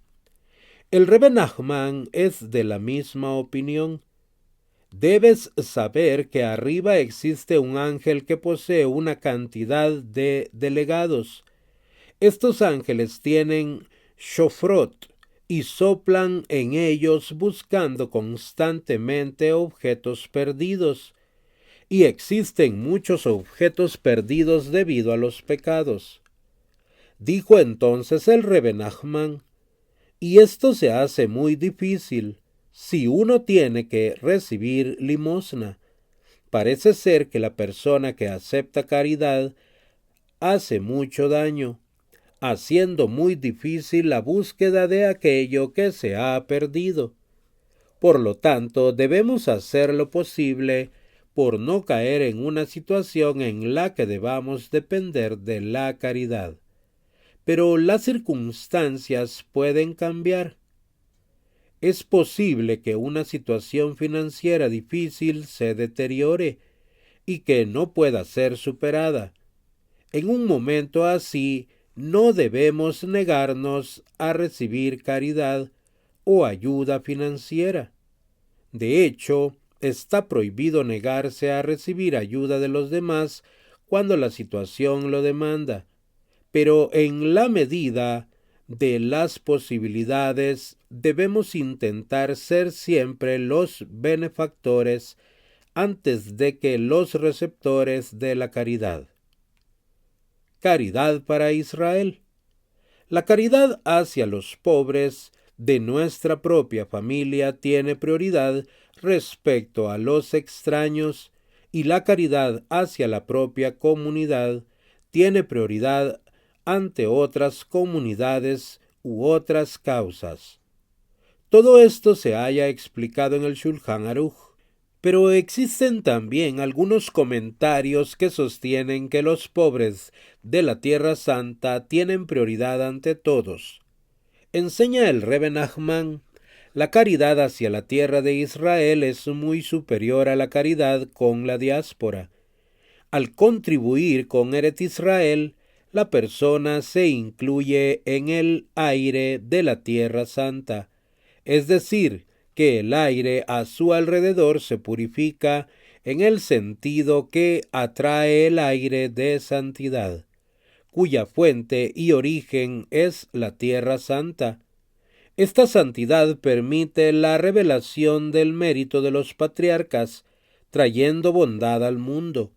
El Rebbe Nachman es de la misma opinión. Debes saber que arriba existe un ángel que posee una cantidad de delegados. Estos ángeles tienen shofrot y soplan en ellos buscando constantemente objetos perdidos. Y existen muchos objetos perdidos debido a los pecados. Dijo entonces el Rebbe Nachman: y esto se hace muy difícil si uno tiene que recibir limosna. Parece ser que la persona que acepta caridad hace mucho daño, haciendo muy difícil la búsqueda de aquello que se ha perdido. Por lo tanto, debemos hacer lo posible por no caer en una situación en la que debamos depender de la caridad. Pero las circunstancias pueden cambiar. Es posible que una situación financiera difícil se deteriore y que no pueda ser superada. En un momento así, no debemos negarnos a recibir caridad o ayuda financiera. De hecho, está prohibido negarse a recibir ayuda de los demás cuando la situación lo demanda, pero en la medida de las posibilidades debemos intentar ser siempre los benefactores antes de que los receptores de la caridad. Caridad para Israel. La caridad hacia los pobres de nuestra propia familia tiene prioridad respecto a los extraños, y la caridad hacia la propia comunidad tiene prioridad ante otras comunidades u otras causas. Todo esto se haya explicado en el Shulchan Aruch, pero existen también algunos comentarios que sostienen que los pobres de la Tierra Santa tienen prioridad ante todos. Enseña el Rebbe Nachman: la caridad hacia la tierra de Israel es muy superior a la caridad con la diáspora. Al contribuir con Eretz Israel, la persona se incluye en el aire de la Tierra Santa, es decir, que el aire a su alrededor se purifica en el sentido que atrae el aire de santidad. cuya fuente y origen es la Tierra Santa. Esta santidad permite la revelación del mérito de los patriarcas, trayendo bondad al mundo.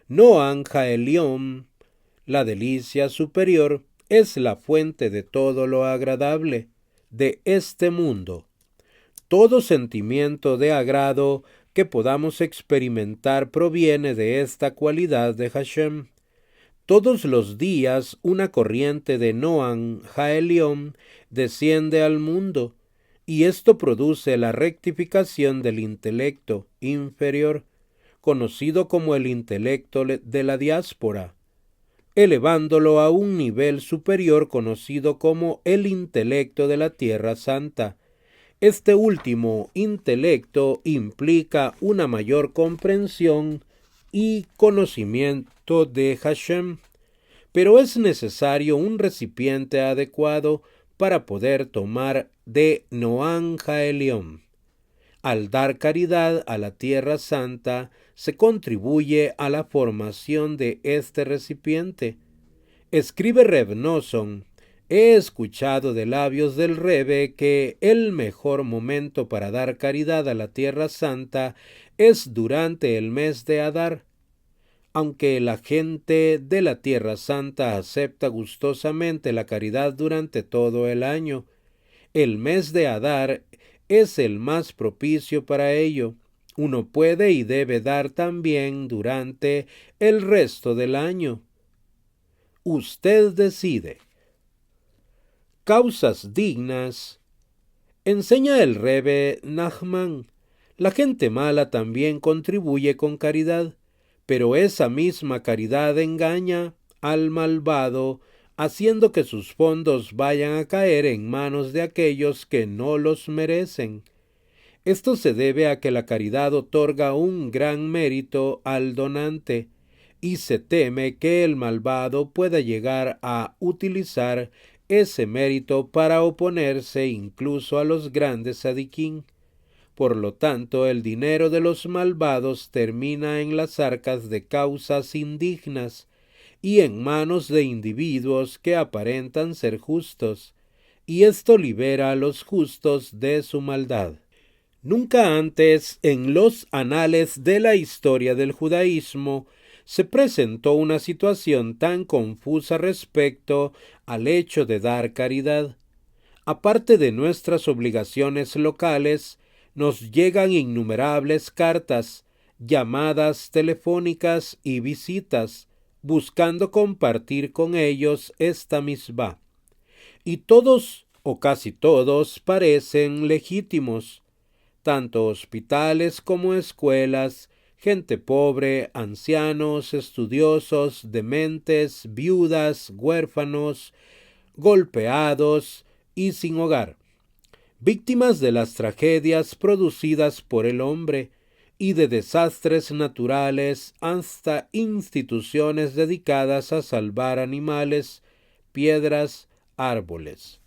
Noam Haelion, la delicia superior, es la fuente de todo lo agradable de este mundo. Todo sentimiento de agrado que podamos experimentar proviene de esta cualidad de Hashem. Todos los días una corriente de Noam Haelion desciende al mundo, y esto produce la rectificación del intelecto inferior, conocido como el intelecto de la diáspora, elevándolo a un nivel superior conocido como el intelecto de la Tierra Santa. Este último intelecto implica una mayor comprensión y conocimiento de Hashem, pero es necesario un recipiente adecuado para poder tomar de Noam Haelion. Al dar caridad a la Tierra Santa, se contribuye a la formación de este recipiente. Escribe Reb Nosson: he escuchado de labios del Rebbe que el mejor momento para dar caridad a la Tierra Santa es durante el mes de Adar. Aunque la gente de la Tierra Santa acepta gustosamente la caridad durante todo el año, el mes de Adar es el más propicio para ello. Uno puede y debe dar también durante el resto del año. Usted decide. Causas dignas. Enseña el Rebbe Nachman: la gente mala también contribuye con caridad, pero esa misma caridad engaña al malvado, haciendo que sus fondos vayan a caer en manos de aquellos que no los merecen. Esto se debe a que la caridad otorga un gran mérito al donante, y se teme que el malvado pueda llegar a utilizar ese mérito para oponerse incluso a los grandes tzadikim. Por lo tanto, el dinero de los malvados termina en las arcas de causas indignas y en manos de individuos que aparentan ser justos, y esto libera a los justos de su maldad. Nunca antes en los anales de la historia del judaísmo se presentó una situación tan confusa respecto al hecho de dar caridad. Aparte de nuestras obligaciones locales, nos llegan innumerables cartas, llamadas telefónicas y visitas, buscando compartir con ellos esta misbah. Y todos, o casi todos, parecen legítimos. Tanto hospitales como escuelas, gente pobre, ancianos, estudiosos, dementes, viudas, huérfanos, golpeados y sin hogar, víctimas de las tragedias producidas por el hombre y de desastres naturales hasta instituciones dedicadas a salvar animales, piedras, árboles.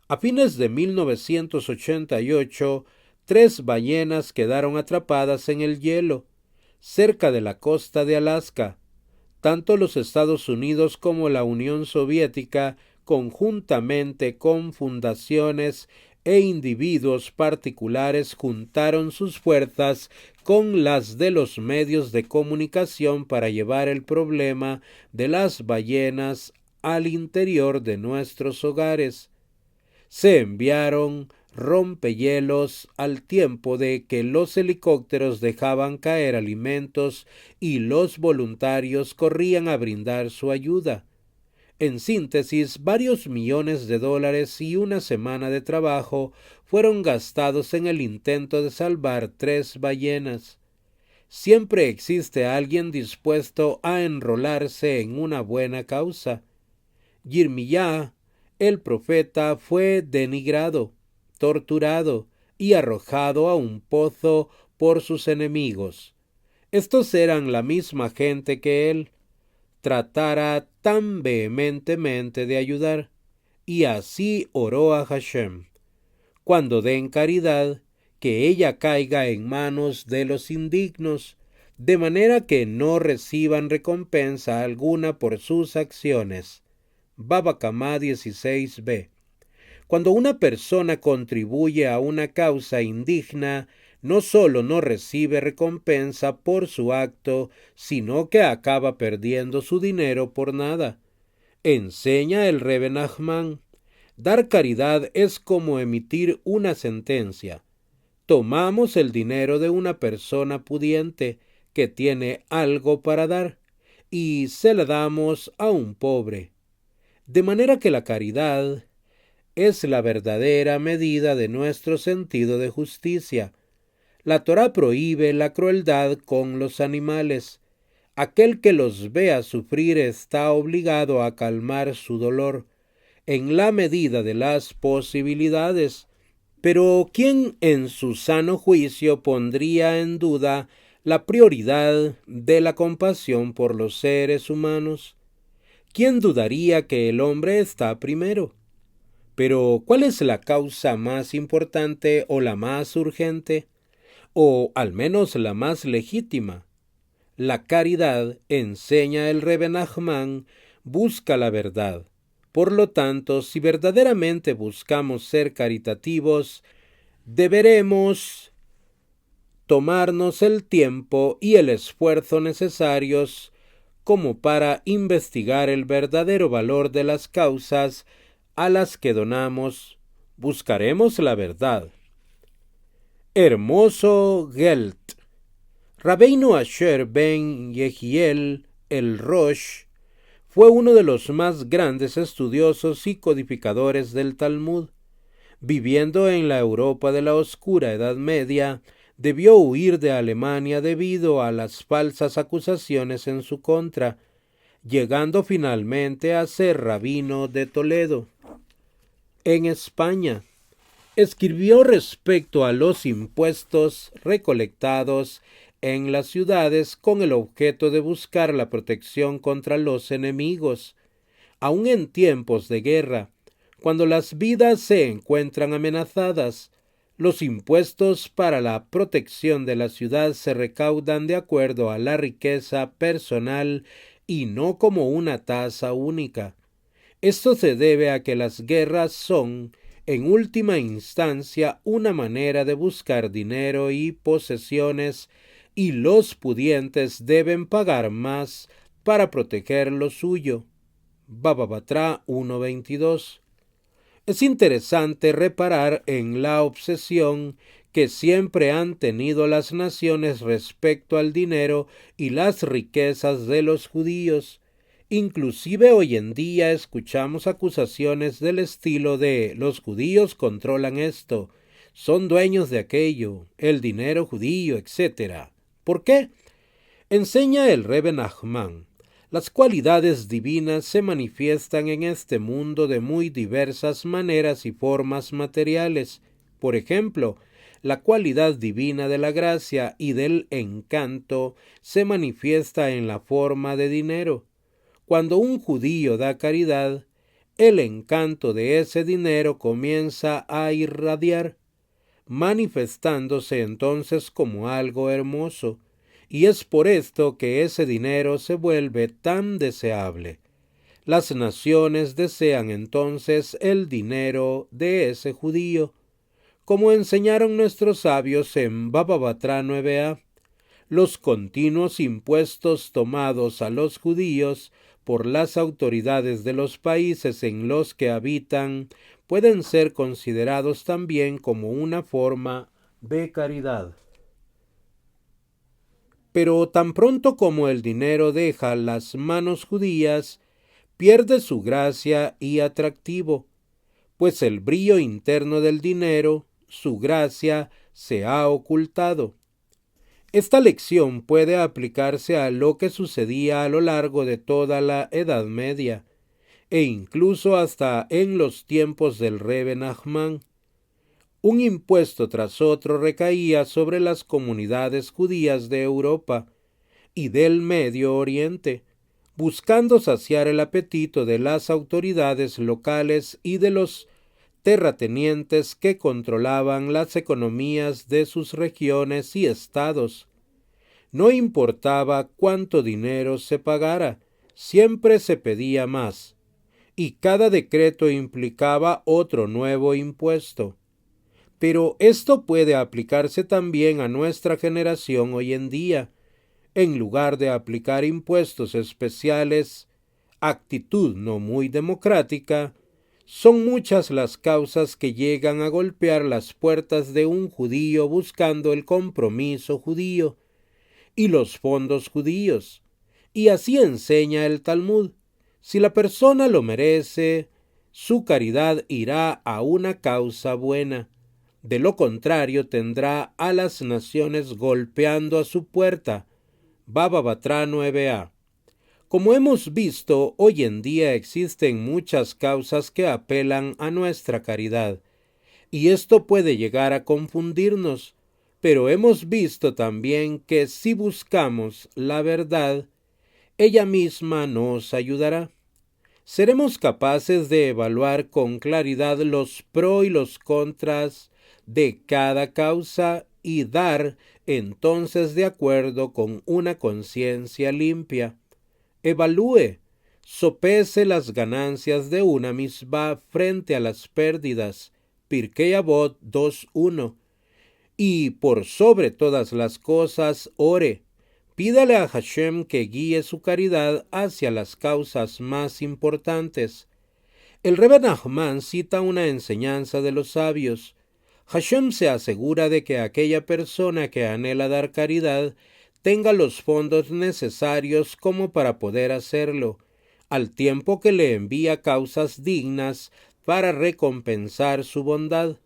A fines de 1988, 3 ballenas quedaron atrapadas en el hielo, cerca de la costa de Alaska. Tanto los Estados Unidos como la Unión Soviética, conjuntamente con fundaciones e individuos particulares, juntaron sus fuerzas con las de los medios de comunicación para llevar el problema de las ballenas al interior de nuestros hogares. Se enviaron rompehielos al tiempo de que los helicópteros dejaban caer alimentos y los voluntarios corrían a brindar su ayuda. En síntesis, varios millones de dólares y una semana de trabajo fueron gastados en el intento de salvar 3 ballenas. Siempre existe alguien dispuesto a enrolarse en una buena causa. Yirmiyah, el profeta, fue denigrado, torturado y arrojado a un pozo por sus enemigos. Estos eran la misma gente que él tratara tan vehementemente de ayudar, y así oró a Hashem: cuando den caridad, que ella caiga en manos de los indignos, de manera que no reciban recompensa alguna por sus acciones. Baba Kamá 16b. Cuando una persona contribuye a una causa indigna, no solo no recibe recompensa por su acto, sino que acaba perdiendo su dinero por nada. Enseña el Rebbe Nachman: dar caridad es como emitir una sentencia. Tomamos el dinero de una persona pudiente que tiene algo para dar y se la damos a un pobre. De manera que la caridad es la verdadera medida de nuestro sentido de justicia. La Torá prohíbe la crueldad con los animales. Aquel que los vea sufrir está obligado a calmar su dolor en la medida de las posibilidades. Pero ¿quién en su sano juicio pondría en duda la prioridad de la compasión por los seres humanos? ¿Quién dudaría que el hombre está primero? Pero ¿cuál es la causa más importante o la más urgente? O al menos la más legítima. La caridad, enseña el Rebbe Nachman, busca la verdad. Por lo tanto, si verdaderamente buscamos ser caritativos, deberemos tomarnos el tiempo y el esfuerzo necesarios como para investigar el verdadero valor de las causas a las que donamos. Buscaremos la verdad. Hermoso Geld. Rabbeinu Asher ben Yehiel el Rosh fue uno de los más grandes estudiosos y codificadores del Talmud. Viviendo en la Europa de la oscura Edad Media, debió huir de Alemania debido a las falsas acusaciones en su contra, llegando finalmente a ser rabino de Toledo. En España, escribió respecto a los impuestos recolectados en las ciudades con el objeto de buscar la protección contra los enemigos. Aun en tiempos de guerra, cuando las vidas se encuentran amenazadas, los impuestos para la protección de la ciudad se recaudan de acuerdo a la riqueza personal y no como una tasa única. Esto se debe a que las guerras son, en última instancia, una manera de buscar dinero y posesiones, y los pudientes deben pagar más para proteger lo suyo. Baba Batra 1.22. Es interesante reparar en la obsesión que siempre han tenido las naciones respecto al dinero y las riquezas de los judíos. Inclusive hoy en día escuchamos acusaciones del estilo de los judíos controlan esto, son dueños de aquello, el dinero judío, etc. ¿Por qué? Enseña el Rebbe Nachman: las cualidades divinas se manifiestan en este mundo de muy diversas maneras y formas materiales. Por ejemplo, la cualidad divina de la gracia y del encanto se manifiesta en la forma de dinero. Cuando un judío da caridad, el encanto de ese dinero comienza a irradiar, manifestándose entonces como algo hermoso, y es por esto que ese dinero se vuelve tan deseable. Las naciones desean entonces el dinero de ese judío, como enseñaron nuestros sabios en Baba Batra 9a. Los continuos impuestos tomados a los judíos por las autoridades de los países en los que habitan pueden ser considerados también como una forma de caridad. Pero tan pronto como el dinero deja las manos judías, pierde su gracia y atractivo, pues el brillo interno del dinero, su gracia, se ha ocultado. Esta lección puede aplicarse a lo que sucedía a lo largo de toda la Edad Media, e incluso hasta en los tiempos del Rebbe Nachman. Un impuesto tras otro recaía sobre las comunidades judías de Europa y del Medio Oriente, buscando saciar el apetito de las autoridades locales y de los terratenientes que controlaban las economías de sus regiones y estados. No importaba cuánto dinero se pagara, siempre se pedía más, y cada decreto implicaba otro nuevo impuesto. Pero esto puede aplicarse también a nuestra generación hoy en día. En lugar de aplicar impuestos especiales, actitud no muy democrática, son muchas las causas que llegan a golpear las puertas de un judío buscando el compromiso judío y los fondos judíos. Y así enseña el Talmud. Si la persona lo merece, su caridad irá a una causa buena. De lo contrario, tendrá a las naciones golpeando a su puerta. Baba Batra 9a. Como hemos visto, hoy en día existen muchas causas que apelan a nuestra caridad, y esto puede llegar a confundirnos, pero hemos visto también que si buscamos la verdad, ella misma nos ayudará. Seremos capaces de evaluar con claridad los pros y los contras de cada causa y dar entonces de acuerdo con una conciencia limpia. Evalúe, sopese las ganancias de una misma frente a las pérdidas. Pirkei Avot 2.1. Y por sobre todas las cosas, ore. Pídale a Hashem que guíe su caridad hacia las causas más importantes. El Rebbe Nachman cita una enseñanza de los sabios. Hashem se asegura de que aquella persona que anhela dar caridad tenga los fondos necesarios como para poder hacerlo, al tiempo que le envía causas dignas para recompensar su bondad.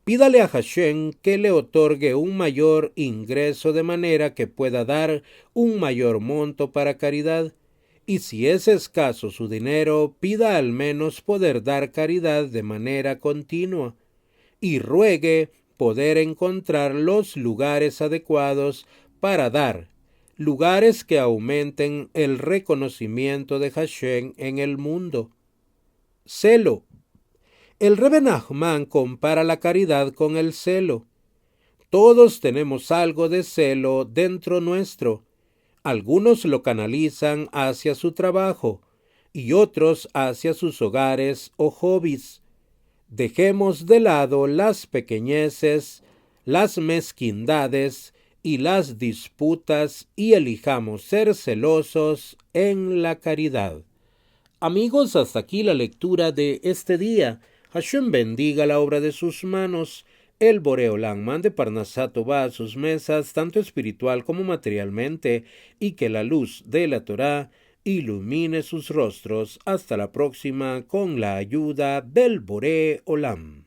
Pídale a Hashem que le otorgue un mayor ingreso de manera que pueda dar un mayor monto para caridad, y si es escaso su dinero, pida al menos poder dar caridad de manera continua, y ruegue poder encontrar los lugares adecuados para dar, lugares que aumenten el reconocimiento de Hashem en el mundo. Celo. El Rebbe Nachman compara la caridad con el celo. Todos tenemos algo de celo dentro nuestro. Algunos lo canalizan hacia su trabajo y otros hacia sus hogares o hobbies. Dejemos de lado las pequeñeces, las mezquindades y las disputas y elijamos ser celosos en la caridad. Amigos, hasta aquí la lectura de este día. Hashem bendiga la obra de sus manos. El Boreolán mande Parnasá Tová a sus mesas, tanto espiritual como materialmente, y que la luz de la Torá ilumine sus rostros. Hasta la próxima, con la ayuda del Boreolán.